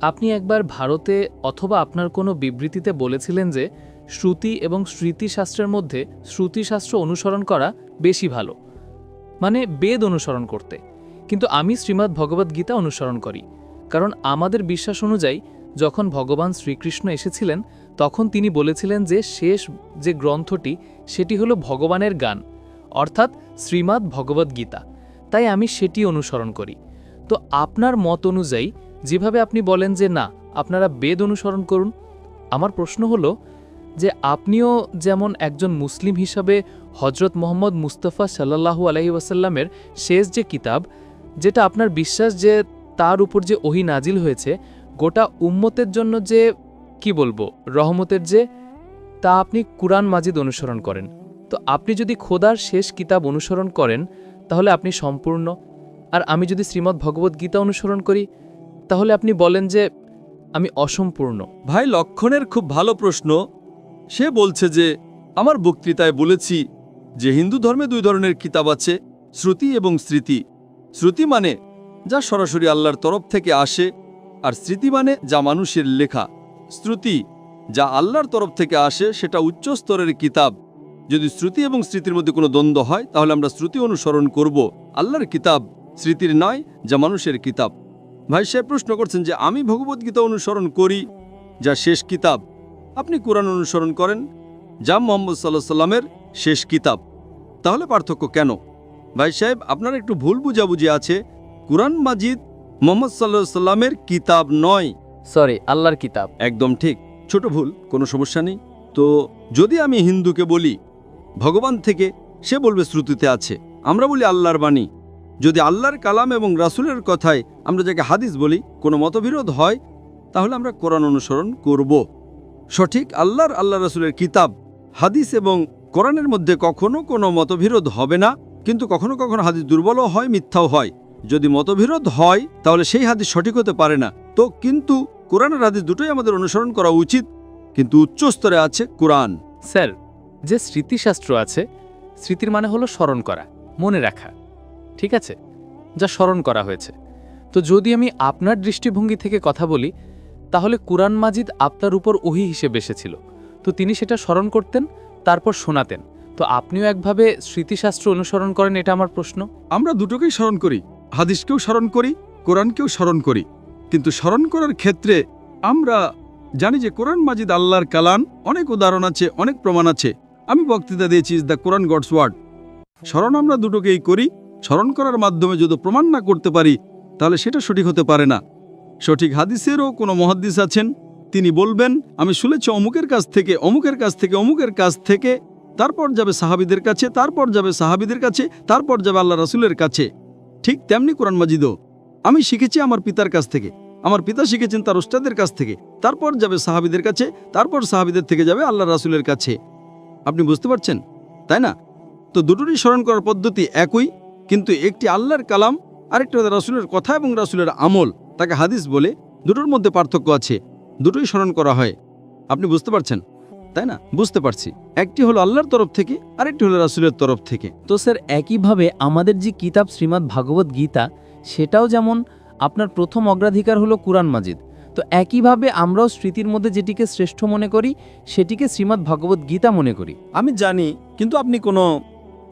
আপনি একবার ভারতে অথবা আপনার কোনো বিবৃতিতে বলেছিলেন যে শ্রুতি এবং স্মৃতিশাস্ত্রের মধ্যে শ্রুতিশাস্ত্র অনুসরণ করা বেশি ভালো, মানে বেদ অনুসরণ করতে। কিন্তু আমি শ্রীমদ্ ভগবদ্গীতা অনুসরণ করি, কারণ আমাদের বিশ্বাস অনুযায়ী যখন ভগবান শ্রীকৃষ্ণ এসেছিলেন তখন তিনি বলেছিলেন যে শেষ যে গ্রন্থটি সেটি হলো ভগবানের গান, অর্থাৎ শ্রীমদ্ ভগবদ্গীতা। তাই আমি সেটি অনুসরণ করি। তো আপনার মত অনুযায়ী যেভাবে আপনি বলেন যে না আপনারা বেদ অনুসরণ করুন, আমার প্রশ্ন হলো যে আপনিও যেমন একজন মুসলিম হিসাবে হজরত মোহাম্মদ মুস্তাফা সাল্লাল্লাহু আলাইহি ওয়াসাল্লামের শেষ যে কিতাব, যেটা আপনার বিশ্বাস যে তার উপর যে ওহী নাজিল হয়েছে গোটা উম্মতের জন্য যে কি বলবো রহমতের যে, তা আপনি কুরআন মাজিদ অনুসরণ করেন। তো আপনি যদি খোদার শেষ কিতাব অনুসরণ করেন তাহলে আপনি সম্পূর্ণ, আর আমি যদি শ্রীমদ্ ভগবদ্গীতা অনুসরণ করি তাহলে আপনি বলেন যে আমি অসম্পূর্ণ। ভাই লক্ষণের খুব ভালো প্রশ্ন। সে বলছে যে আমার বক্তৃতায় বলেছি যে হিন্দু ধর্মে দুই ধরনের কিতাব আছে, শ্রুতি এবং স্মৃতি। শ্রুতি মানে যা সরাসরি আল্লাহর তরফ থেকে আসে, আর স্মৃতি মানে যা মানুষের লেখা। শ্রুতি যা আল্লাহর তরফ থেকে আসে সেটা উচ্চ স্তরের কিতাব। যদি শ্রুতি এবং স্মৃতির মধ্যে কোনো দ্বন্দ্ব হয় তাহলে আমরা শ্রুতি অনুসরণ করব, আল্লাহর কিতাব, স্মৃতির নয় যা মানুষের কিতাব। ভাই সাহেব প্রশ্ন করছেন যে আমি ভগবদ্গীতা অনুসরণ করি যা শেষ কিতাব, আপনি কুরআন অনুসরণ করেন যা মুহাম্মদ সাল্লাল্লাহু আলাইহি ওয়াসাল্লামের শেষ কিতাব। তাহলে পার্থক্য কেন? ভাই সাহেব, আপনার একটু ভুল বুঝাবুঝি আছে। কুরআন মাজিদ মোহাম্মদ সাল্লাল্লাহু আলাইহি সাল্লামের কিতাব নয়। সরি, আল্লাহর কিতাব। একদম ঠিক, ছোট ভুল, কোনো সমস্যা নেই। তো যদি আমি হিন্দুকে বলি ভগবান থেকে, সে বলবে শ্রুতিতে আছে। আমরা বলি আল্লাহর বাণী। যদি আল্লাহর কালাম এবং রাসূলের কথায় আমরা যাকে হাদিস বলি কোনো মতবিরোধ হয়, তাহলে আমরা কোরআন অনুসরণ করব। সঠিক আল্লাহ রাসূলের কিতাব, হাদিস এবং কোরআনের মধ্যে কখনো কোনো মতবিরোধ হবে না, কিন্তু কখনো কখনো হাদিস দুর্বলও হয়, মিথ্যাও হয়। যদি মতবিরোধ হয় তাহলে সেই হাদিস সঠিক হতে পারে না। তো কিন্তু কোরআনের হাদিস দুটোই আমাদের অনুসরণ করা উচিত, কিন্তু উচ্চ স্তরে আছে কোরআন। স্যার, যে স্মৃতিশাস্ত্র আছে, স্মৃতির মানে হলো স্মরণ করা, মনে রাখা, ঠিক আছে, যা স্মরণ করা হয়েছে। তো যদি আমি আপনার দৃষ্টিভঙ্গি থেকে কথা বলি, তাহলে কুরআন মাজিদ আপনার উপর ওহী হিসেবে এসেছিল, তো তিনি সেটা স্মরণ করতেন, তারপর শোনাতেন। তো আপনিও একভাবে স্মৃতিশাস্ত্র অনুসরণ করেন, এটা আমার প্রশ্ন। আমরা দুটোকেই স্মরণ করি, হাদিসকেও স্মরণ করি, কোরআনকেও স্মরণ করি। কিন্তু স্মরণ করার ক্ষেত্রে আমরা জানি যে কোরআন মাজিদ আল্লাহর কালাম, অনেক উদাহরণ আছে, অনেক প্রমাণ আছে। আমি বক্তৃতা দিয়েছি is the Quran God's word. স্মরণ আমরা দুটোকেই করি। স্মরণ করার মাধ্যমে যদি প্রমাণ না করতে পারি, তাহলে সেটা সঠিক হতে পারে না। সঠিক হাদিসেরও কোনো মুহাদ্দিস আছেন, তিনি বলবেন আমি শুনেছি অমুকের কাছ থেকে, অমুকের কাছ থেকে, অমুকের কাছ থেকে, তারপর যাবে সাহাবীদের কাছে, তারপর যাবে সাহাবীদের কাছে, তারপর যাবে আল্লাহ রাসূলের কাছে। ঠিক তেমনি কোরআন মাজিদও আমি শিখেছি আমার পিতার কাছ থেকে, আমার পিতা শিখেছেন তার উস্তাদের কাছ থেকে, তারপর যাবে সাহাবীদের কাছে, তারপর সাহাবীদের থেকে যাবে আল্লাহ রাসূলের কাছে। আপনি বুঝতে পারছেন, তাই না? তো দুটোরই স্মরণ করার পদ্ধতি একই, কিন্তু একটি আল্লাহর কালাম, আরেকটা রাসূলের কথা এবং রাসূলের আমল, তাকে হাদিস বলে। দুটোর মধ্যে পার্থক্য আছে, দুটোই স্মরণ করা হয়। আপনি বুঝতে পারছেন, তাই না? বুঝতে পারছি। একটি হলো আল্লাহর তরফ থেকে, আরেকটি হলো রাসূলের তরফ থেকে। তো স্যার, একইভাবে আমাদের যে কিতাব শ্রীমদ্ ভাগবত গীতা, সেটাও যেমন আপনার প্রথম অগ্রাধিকার হলো কুরআন মাজিদ, তো একইভাবে আমরাও স্মৃতির মধ্যে যেটিকে শ্রেষ্ঠ মনে করি, সেটিকে শ্রীমদ্ ভাগবত গীতা মনে করি। আমি জানি, কিন্তু আপনি কোনো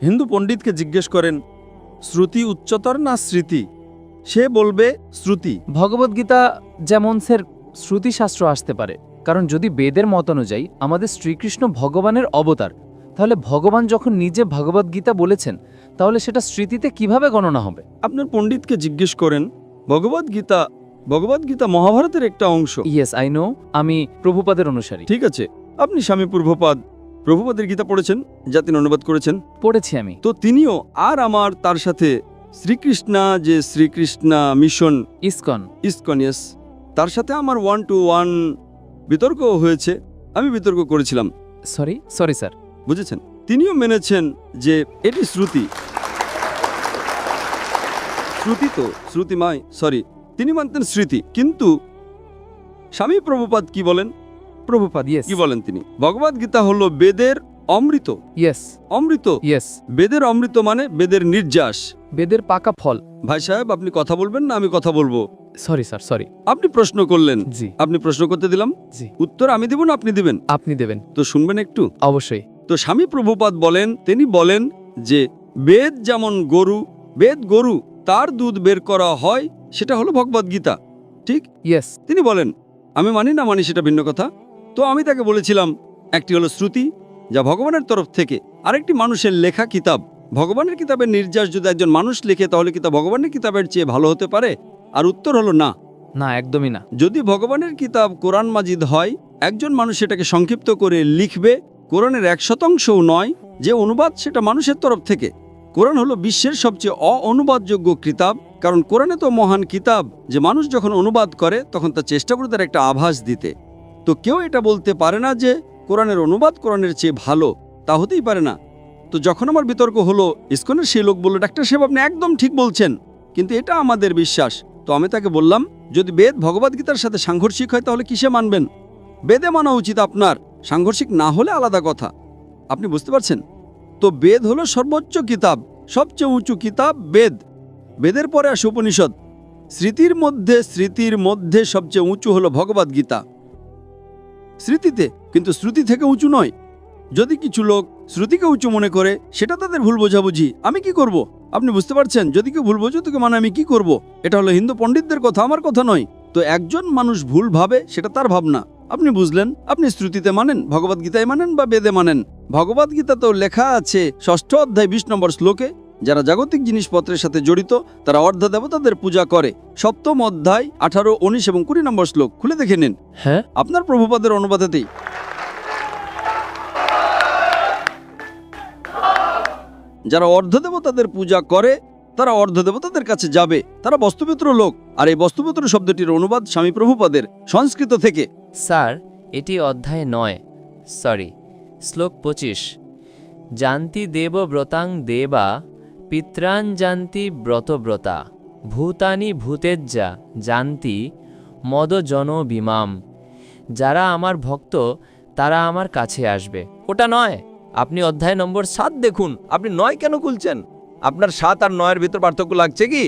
হিন্দু পণ্ডিতকে জিজ্ঞেস করেন শ্রুতি উচ্চতর না স্মৃতি, সে বলবে শ্রুতি। ভগবদ্গীতা যেমন স্যার শ্রুতিশাস্ত্র আসতে পারে, কারণ যদি বেদের মত অনুযায়ী আমাদের শ্রীকৃষ্ণ ভগবানের অবতার, তাহলে ভগবান যখন নিজে ভগবদ্গীতা বলেছেন, তাহলে সেটা স্মৃতিতে কিভাবে গণনা হবে? আপনার পণ্ডিতকে জিজ্ঞেস করেন, ভগবদ্গীতা মহাভারতের একটা অংশ। ইয়েস, আই নো, আমি প্রভুপাদের অনুসারী। ঠিক আছে, আপনি স্বামী প্রভুপাদের গীতা পড়েছেন, যা তিনি অনুবাদ করেছেন? পড়েছি আমি। তো তিনিও আর আমার তার সাথে শ্রীকৃষ্ণা মিশন ইসকন, ইয়েস, তার সাথে আমার 1-to-1 বিতর্ক হয়েছে। আমি বিতর্ক করেছিলাম। Sorry sir. বুঝেছেন? তিনিও মেনেছেন যে এটি শ্রুতি তো শ্রুতিময়, তিনি মানতেন স্মৃতি। কিন্তু স্বামী প্রভুপাদ কি বলেন? কি বলেন তিনি? ভগবদ্গীতা হলো বেদের অমৃত। ইয়েস। বেদের অমৃত মানে বেদের নির্যাস, বেদের পাকা ফল। ভাই সাহেব, আপনি কথা বলবেন না আমি কথা বলবো? Sorry sir, sorry. আপনি প্রশ্ন করলেন, জি। আপনি প্রশ্ন করতে দিলাম, জি। উত্তর আমি দেব না আপনি দিবেন? আপনি দেবেন। তো শুনবেন একটু? অবশ্যই। তো স্বামী প্রভুপাদ বলেন, তিনি বলেন যে বেদ যেমন গরু, তার দুধ বের করা হয়, সেটা হলো ভগবদ্গীতা। ঠিক? ইয়েস। তিনি বলেন আমি মানি না মানি সেটা ভিন্ন কথা। তো আমি তাকে বলেছিলাম, একটি হলো শ্রুতি, যা ভগবানের তরফ থেকে, আরেকটি মানুষের লেখা কিতাব। ভগবানের কিতাবের নির্যাস যদি একজন মানুষ লেখে, তাহলে কি তা ভগবানের কিতাবের চেয়ে ভালো হতে পারে? আর উত্তর হলো না, একদমই না। যদি ভগবানের কিতাব কোরআন মাজিদ হয়, একজন মানুষ সেটাকে সংক্ষিপ্ত করে লিখবে, কোরআনের 1% নয়, যে অনুবাদ সেটা মানুষের তরফ থেকে। কোরআন হলো বিশ্বের সবচেয়ে অনুবাদযোগ্য কিতাব, কারণ কোরআনে তো মহান কিতাব যে মানুষ যখন অনুবাদ করে তখন তা চেষ্টা করে তার একটা আভাস দিতে। তো কেউ এটা বলতে পারে না যে কোরআনের অনুবাদ কোরআনের চেয়ে ভালো, তা হতেই পারে না। তো যখন আমার বিতর্ক হলো, ইসকনের সেই লোক বলল, ডাক্তার সাহেব আপনি একদম ঠিক বলছেন, কিন্তু এটা আমাদের বিশ্বাস। তো আমি তাকে বললাম, যদি বেদ ভগবদ্গীতার সাথে সাংঘর্ষিক হয় তাহলে কিসে মানবেন? বেদে মানা উচিত আপনার, সাংঘর্ষিক না হলে আলাদা কথা। আপনি বুঝতে পারছেন? তো বেদ হলো সর্বোচ্চ কিতাব, সবচেয়ে উঁচু কিতাব বেদ। বেদের পরে আসে উপনিষদ। স্মৃতির মধ্যে সবচেয়ে উঁচু হলো ভগবদ্গীতা স্মৃতিতে, কিন্তু শ্রুতি থেকে উঁচু নয়। যদি কিছু লোক শ্রুতিকে উঁচু মনে করে, সেটা তাদের ভুল বোঝাবুঝি। আমি কি করব? আপনি বুঝতে পারছেন? যদি কেউ ভুল বোঝো তোকে মানে আমি কি করব? এটা হলো হিন্দু পণ্ডিতদের কথা, আমার কথা নয়। তো একজন মানুষ ভুল ভাবে, সেটা তার ভাবনা। আপনি বুঝলেন? আপনি শ্রুতিতে মানেন, ভগবদ্গীতায় মানেন বা বেদে মানেন। ভগবদ্গীতাতেও লেখা আছে 6ষ্ঠ অধ্যায় 20 নম্বর শ্লোকে যারা জাগতিক জিনিসপত্রের সাথে জড়িত তারা অর্ধদেবতাদের পূজা করে। 7ম অধ্যায় 18, 19 এবং 20 নম্বর শ্লোক খুলে দেখে নিন। হ্যাঁ, আপনার প্রভুপাদের অনুবাদেতেই। যারা অর্ধদেবতাদের পূজা করে তারা অর্ধদেবতাদের কাছে যাবে। তারা বস্তুপুত্র লোক। আর এই বস্তুপুত্র শব্দটির অনুবাদ স্বামী প্রভুপাদের সংস্কৃত থেকে। স্যার, এটি অধ্যায় 9, শ্লোক 25। জান্তি দেব ব্রতাং দেবা পিত্রান জান্তি ব্রতব্রতা ভূতানি ভূতেজ্জা জান্তি মদ জন বিমাম। যারা আমার ভক্ত তারা আমার কাছে আসবে। ওটা নয়, আপনি অধ্যায় নম্বর 7 দেখুন। আপনি 9 কেন খুলছেন? আপনার 7 আর 9-এর ভিতর পার্থক্য লাগছে কি?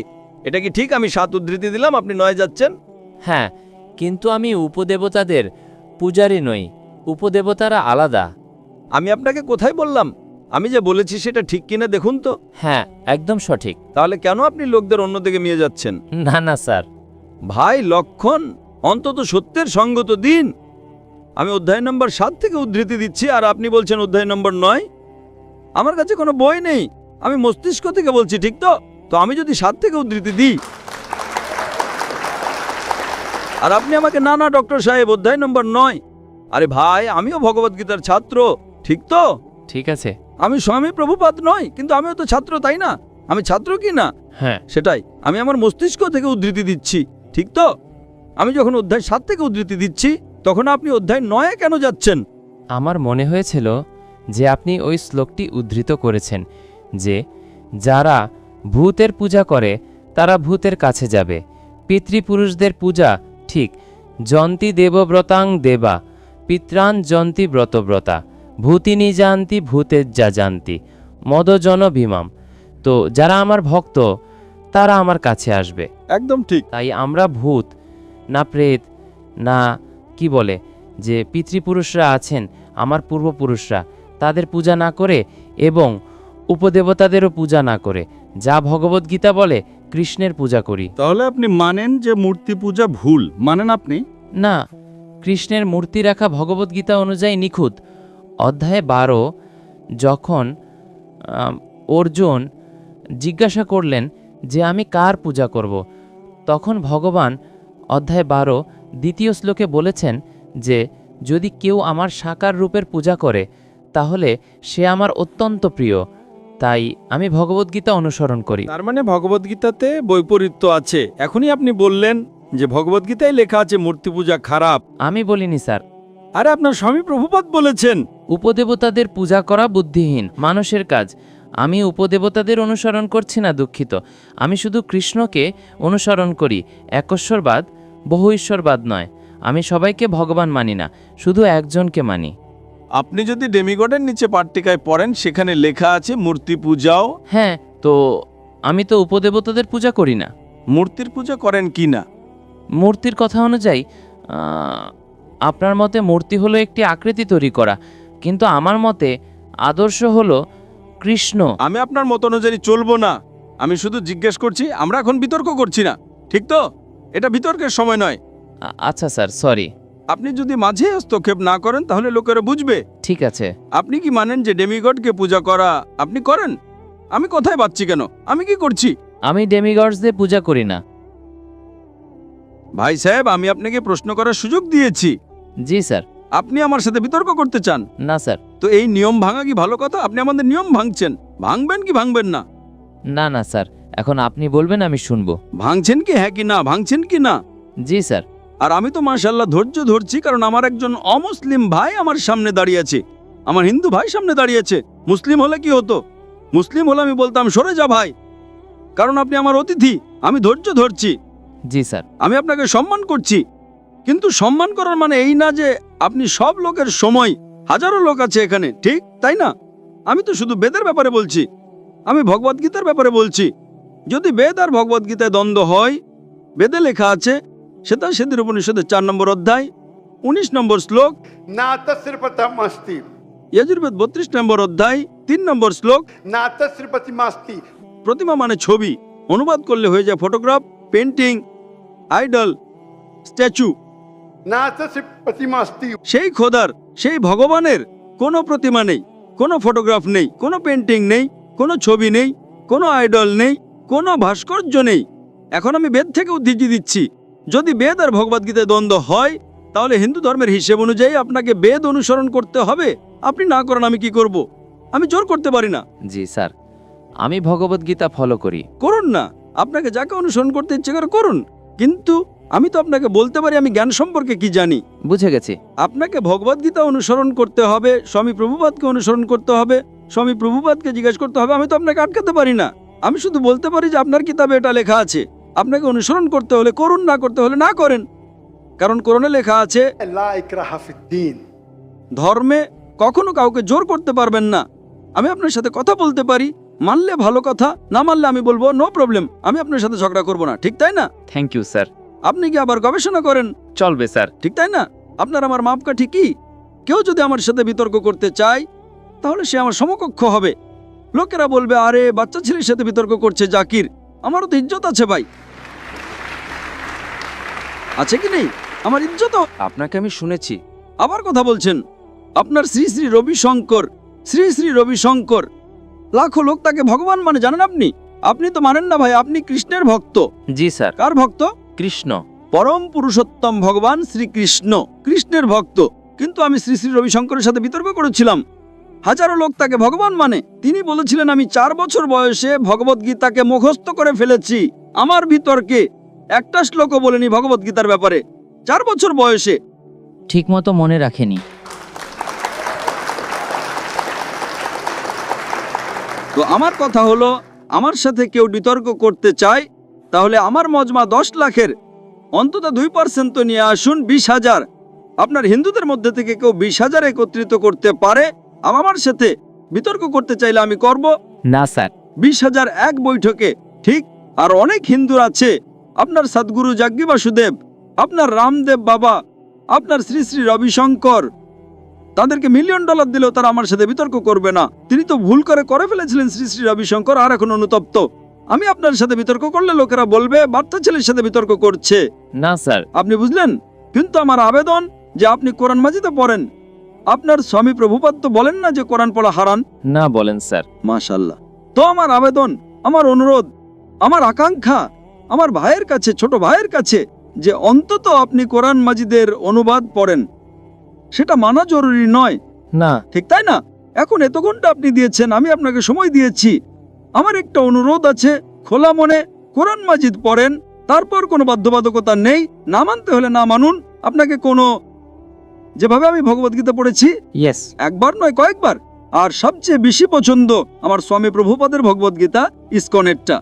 এটা কি ঠিক আমি 7 উদ্ধৃতি দিলাম, আপনি 9 যাচ্ছেন? হ্যাঁ, কিন্তু আমি উপদেবতাদের পূজারী নই। উপদেবতারা আলাদা। আমি আপনাকে কোথায় বললাম? আমি যে বলেছি সেটা ঠিক কিনা দেখুন তো। হ্যাঁ, একদম সঠিক। তাহলে কেন আপনি লোকদের অন্যদিকে নিয়ে যাচ্ছেন? না না স্যার। ভাই লক্ষণ, অন্তত সত্যের সঙ্গত দিন। আমি অধ্যায় নম্বর 7 থেকে উদ্ধৃতি দিচ্ছি আর আপনি বলছেন অধ্যায় নম্বর 9। আমার কাছে কোনো বই নেই, আমি মস্তিষ্ক থেকে বলছি, ঠিক তো? তো আমি যদি 7 থেকে উদ্ধৃতি দিই আর আপনি আমাকে না না ডক্টর সাহেব অধ্যায় নম্বর 9। আরে ভাই, আমিও ভগবদ্গীতার ছাত্র, ঠিক তো? ঠিক আছে। আমি স্বামী প্রভুপাদ নয়, কিন্তু আমিও তো ছাত্র, তাই না? আমি ছাত্র কি না? হ্যাঁ, সেটাই। আমি আমার মস্তিষ্ক থেকে উদ্ধৃতি দিচ্ছি, ঠিক তো? আমি যখন অধ্যায় 7 থেকে উদ্ধৃতি দিচ্ছি তখন আপনি অধ্যায় 9-এ কেন যাচ্ছেন? আমার মনে হয়েছিল যে আপনি ওই শ্লোকটি উদ্ধৃত করেছেন যে যারা ভূতের পূজা করে তারা ভূতের কাছে যাবে। পিতৃপুরুষদের পূজা ঠিক। জন্তি দেবব্রতাং দেবা পিত্রান জন্তি ব্রতব্রতা ভূতিনি জানতি ভূতেজ্জা জানতি মদজন ভীমাম। তো যারা আমার ভক্ত তারা আমার কাছে আসবে। একদম ঠিক। তাই আমরা ভূত না প্রেত না কি বলে যে পিতৃপুরুষরা আছেন, আমার পূর্বপুরুষরা, তাদের পূজা না করে এবং উপদেবতাদেরও পূজা না করে যা ভগবদ্গীতা বলে কৃষ্ণের পূজা করি। তাহলে আপনি মানেন যে মূর্তি পূজা ভুল, মানেন আপনি? না, কৃষ্ণের মূর্তি রাখা ভগবদ্গীতা অনুযায়ী নিখুঁত। অধ্যায় 12 যখন অর্জুন জিজ্ঞাসা করলেন যে আমি কার পূজা করব, তখন ভগবান অধ্যায় 12 দ্বিতীয় শ্লোকে বলেছেন যে যদি কেউ আমার সাকার রূপের পূজা করে তাহলে সে আমার অত্যন্ত প্রিয়। তাই আমি ভগবদ্গীতা অনুসরণ করি। তার মানে ভগবদ্গীতাতে বৈপরীত্য আছে। এখনই আপনি বললেন যে ভগবদ্গীতায় লেখা আছে মূর্তি পূজা খারাপ। আমি বলিনি স্যার। আরে আপনার স্বামী প্রভুপাদ বলেছেন। উপদেবতাদের পূজা করা বুদ্ধিহীন মানুষের কাজ। আমি উপদেবতাদের অনুসরণ করছি না, দুঃখিত। আমি শুধু কৃষ্ণকে অনুসরণ করি। একশ্বরবাদ, বহু ঈশ্বরবাদ নয়। আমি সবাইকে ভগবান মানি না, শুধু একজনকে মানি। আপনি যদি ডেমিগডের নিচে পাট্টিকায় পড়েন সেখানে লেখা আছে মূর্তি পূজাও। হ্যাঁ, তো আমি তো উপদেবতাদের পূজা করি না। মূর্তির পূজা করেন কি না? মূর্তির কথা অনুযায়ী আপনার মতে মূর্তি হলো একটি আকৃতি তৈরি করা, কিন্তু আমার মতে আদর্শ হলো কৃষ্ণ। আমি আপনার মত অনুযায়ী চলবো না। আমি শুধু জিজ্ঞেস করছি, আমরা এখন বিতর্ক করছি না, ঠিক তো? এটা বিতর্কের সময় নয়। আচ্ছা স্যার, সরি। আপনি যদি মাঝে হস্তক্ষেপ না করেন তাহলে লোকেরা বুঝবে। ঠিক আছে। আপনি কি মানেন যে ডেমিগডকে পূজা করা আপনি করেন? আমি কোথায় পাচ্ছি কেন? আমি কি করছি? আমি ডেমিগডসদের পূজা করি না। ভাই সাহেব, আমি আপনাকে প্রশ্ন করার সুযোগ দিয়েছি। জি স্যার। আপনি আমার সাথে বিতর্ক করতে চান? না স্যার। তো এই নিয়ম ভাঙা কি ভালো কথা? আপনি আমাদের নিয়ম ভাঙছেন। ভাঙবেন কি ভাঙবেন না? না না স্যার, এখন আপনি বলবেন, আমি শুনবো। ভাঙছেন কি হ্যাঁ কি না? ভাঙছেন কি না? জি স্যার। আর আমি তো মাশাআল্লাহ ধৈর্য ধরছি, কারণ আমার একজন অমুসলিম ভাই আমার সামনে দাঁড়িয়ে আছে, আমার হিন্দু ভাই সামনে দাঁড়িয়ে আছে। মুসলিম হলে কি হতো? মুসলিম হলে আমি বলতাম সরে যা ভাই, কারণ আপনি আমার অতিথি। আমি ধৈর্য ধরছি। জি স্যার। আমি আপনাকে সম্মান করছি, কিন্তু সম্মান করার মানে এই না যে আপনি সব লোকের সময়। হাজারো লোক আছে এখানে, ঠিক তাই না? আমি তো শুধু বেদের ব্যাপারে বলছি, আমি ভগবদ্গীতার ব্যাপারে বলছি। যদি বেদ আর ভগবদ্গীতায় দ্বন্দ্ব হয়, বেদে লেখা আছে, সেটা সেদির উপনিষদের 4 নম্বর অধ্যায় 19 নম্বর শ্লোক, না তস্যপতমস্তি। যজুর্বেদ 32 নম্বর অধ্যায় 3 নম্বর শ্লোক, না তস্যপতিমাস্তি। প্রতিমা মানে ছবি, অনুবাদ করলে হয়ে যায় ফটোগ্রাফ, পেন্টিং, আইডল, স্ট্যাচু। না তস্যপতিমাস্তি। সেই খোদার, সেই ভগবানের কোনো প্রতিমা নেই, কোনো ফটোগ্রাফ নেই, কোনো পেন্টিং নেই, কোনো ছবি নেই, কোনো আইডল নেই, কোনো ভাস্কর্য নেই। এখন আমি বেদ থেকে উদ্ধৃতি দিচ্ছি। যদি বেদ আর ভগবদ্গীতায় দ্বন্দ্ব হয়, তাহলে হিন্দু ধর্মের হিসেব অনুযায়ী আপনাকে বেদ অনুসরণ করতে হবে। আপনি না করেন আমি কি করব? আমি জোর করতে পারি না। জি স্যার, আমি ভগবদ্গীতা ফলো করি। করুন না, আপনাকে যাকে অনুসরণ করতে ইচ্ছে করে করুন, কিন্তু আমি তো আপনাকে বলতে পারি আমি জ্ঞান সম্পর্কে কি জানি। বুঝে গেছি। আপনাকে ভগবদ্গীতা অনুসরণ করতে হবে, স্বামী প্রভুপাদকে অনুসরণ করতে হবে, স্বামী প্রভুপাদকে জিজ্ঞেস করতে হবে। আমি তো আপনাকে আটকাতে পারি না। আমি শুধু বলতে পারি যে আপনার কিতাবে এটা লেখা আছে, আপনাকে অনুসরণ করতে হলে করুন, না করতে হলে না করেন। কারণ কোরআনে লেখা আছে লা ইকরাহা ফিদ্দীন। ধর্মে কখনো কাউকে জোর করতে পারবেন না। আমি আপনার সাথে কথা বলতে পারি, মানলে ভালো কথা, না মানলে আমি বলবো নো প্রবলেম, আমি আপনার সাথে ঝগড়া করব না, ঠিক তাই না? Thank you sir. আপনি কি আবার গবেষণা করেন? চলবে স্যার। ঠিক তাই না? আপনার আমার মাপকাঠি কি? কেউ যদি আমার সাথে বিতর্ক করতে চায়, তাহলে সে আমার সমকক্ষ হবে। লোকেরা বলবে, আরে বাচ্চা ছেলের সাথে বিতর্ক করছে জাকির। আমারও তো ইজ্জত আছে ভাই, আছে কি নেই? আমার ইজ্জত। আপনাকে আমি শুনেছি। আবার কথা বলছেন। আপনার শ্রী শ্রী রবিশঙ্কর, শ্রী শ্রী রবিশঙ্কর, লাখো লোক তাকে ভগবান মানে, জানেন আপনি? আপনি তো মানেন না ভাই, আপনি কৃষ্ণের ভক্ত। জি স্যার। কার ভক্ত? কৃষ্ণ, পরম পুরুষোত্তম ভগবান শ্রীকৃষ্ণ, কৃষ্ণের ভক্ত। কিন্তু আমি শ্রী শ্রী রবিশঙ্করের সাথে বিতর্ক করেছিলাম। হাজারো লোক তাকে ভগবান মানে। তিনি বলেছিলেন আমি 4 বছর বয়সে ভগবদ্গীতাকে মুখস্থ করে ফেলেছি। আমার বিতর্কে একটা শ্লোকও বলেনি ভগবদ্গীতার ব্যাপারে, 4 বছর বয়সে। ঠিকমতো মনে রাখেনি। তো আমার কথা হলো, আমার সাথে কেউ বিতর্ক করতে চায়, তাহলে আমার মজমা 10 লাখের অন্তত 2% তো নিয়ে আসুন, 20,000। আপনার হিন্দুদের মধ্যে থেকে কেউ 20,000 একত্রিত করতে পারে, আমার সাথে বিতর্ক করতে চাইলে আমি করব। না স্যার। 20,000 এক বৈঠকে, ঠিক? আর অনেক হিন্দু আছে, আপনার সদ্গুরু জাগ্গি বাসুদেব, আপনার রামদেব বাবা, আপনার শ্রী শ্রী রবিশঙ্কর, তাদেরকে $1 মিলিয়ন দিলেও তারা আমার সাথে বিতর্ক করবে না। তিনি তো ভুল করে ফেলেছিলেন শ্রী শ্রী রবিশঙ্কর, আর এখন অনুতপ্ত। আমি আপনার সাথে বিতর্ক করলে লোকেরা বলবে বাচ্চা ছেলের সাথে বিতর্ক করছে। না স্যার। আপনি বুঝলেন? কিন্তু আমার আবেদন যে আপনি কোরআন মাজিদে পড়েন। আপনার স্বামী প্রভুপাদ তো বলেন না যে কোরআন পড়া হারান? না বলেন স্যার। মাশাআল্লাহ। তো আমার আবেদন, আমার অনুরোধ, আমার আকাঙ্ক্ষা আমার ভাইয়ের কাছে, ছোট ভাইয়ের কাছে, যে অন্তত আপনি কোরআন মাজিদের অনুবাদ পড়েন। সেটা মানা জরুরি নয়, না, ঠিক তাই না? এখন এত ঘন্টা আপনি দিয়েছেন, আমি আপনাকে সময় দিয়েছি। আমার একটা অনুরোধ আছে, খোলা মনে কোরআন মাজিদ পড়েন। তারপর কোনো বাধ্যবাধকতা নেই, না মানতে হলে না মানুন। আপনাকে কোনো, যেভাবে আমি ভগবদ্গীতা পড়েছি, ইয়েস, একবার নয় কয়েকবার। আর সবচেয়ে বেশি পছন্দ আমার স্বামী প্রভুপাদের ভগবদ্গীতা, ইসকনেরটা।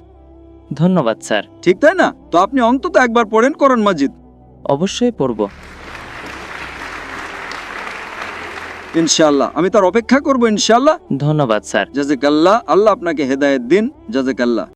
ধন্যবাদ স্যার। ঠিক তাই না? তো আপনি অন্তত একবার পড়েন কোরআন মাজিদ। অবশ্যই পড়ব ইনশাআল্লাহ। আমি তার অপেক্ষা করব ইনশাআল্লাহ। ধন্যবাদ স্যার। জাযাকাল্লাহ। আল্লাহ আপনাকে হেদায়েত দিন। জাযাকাল্লাহ।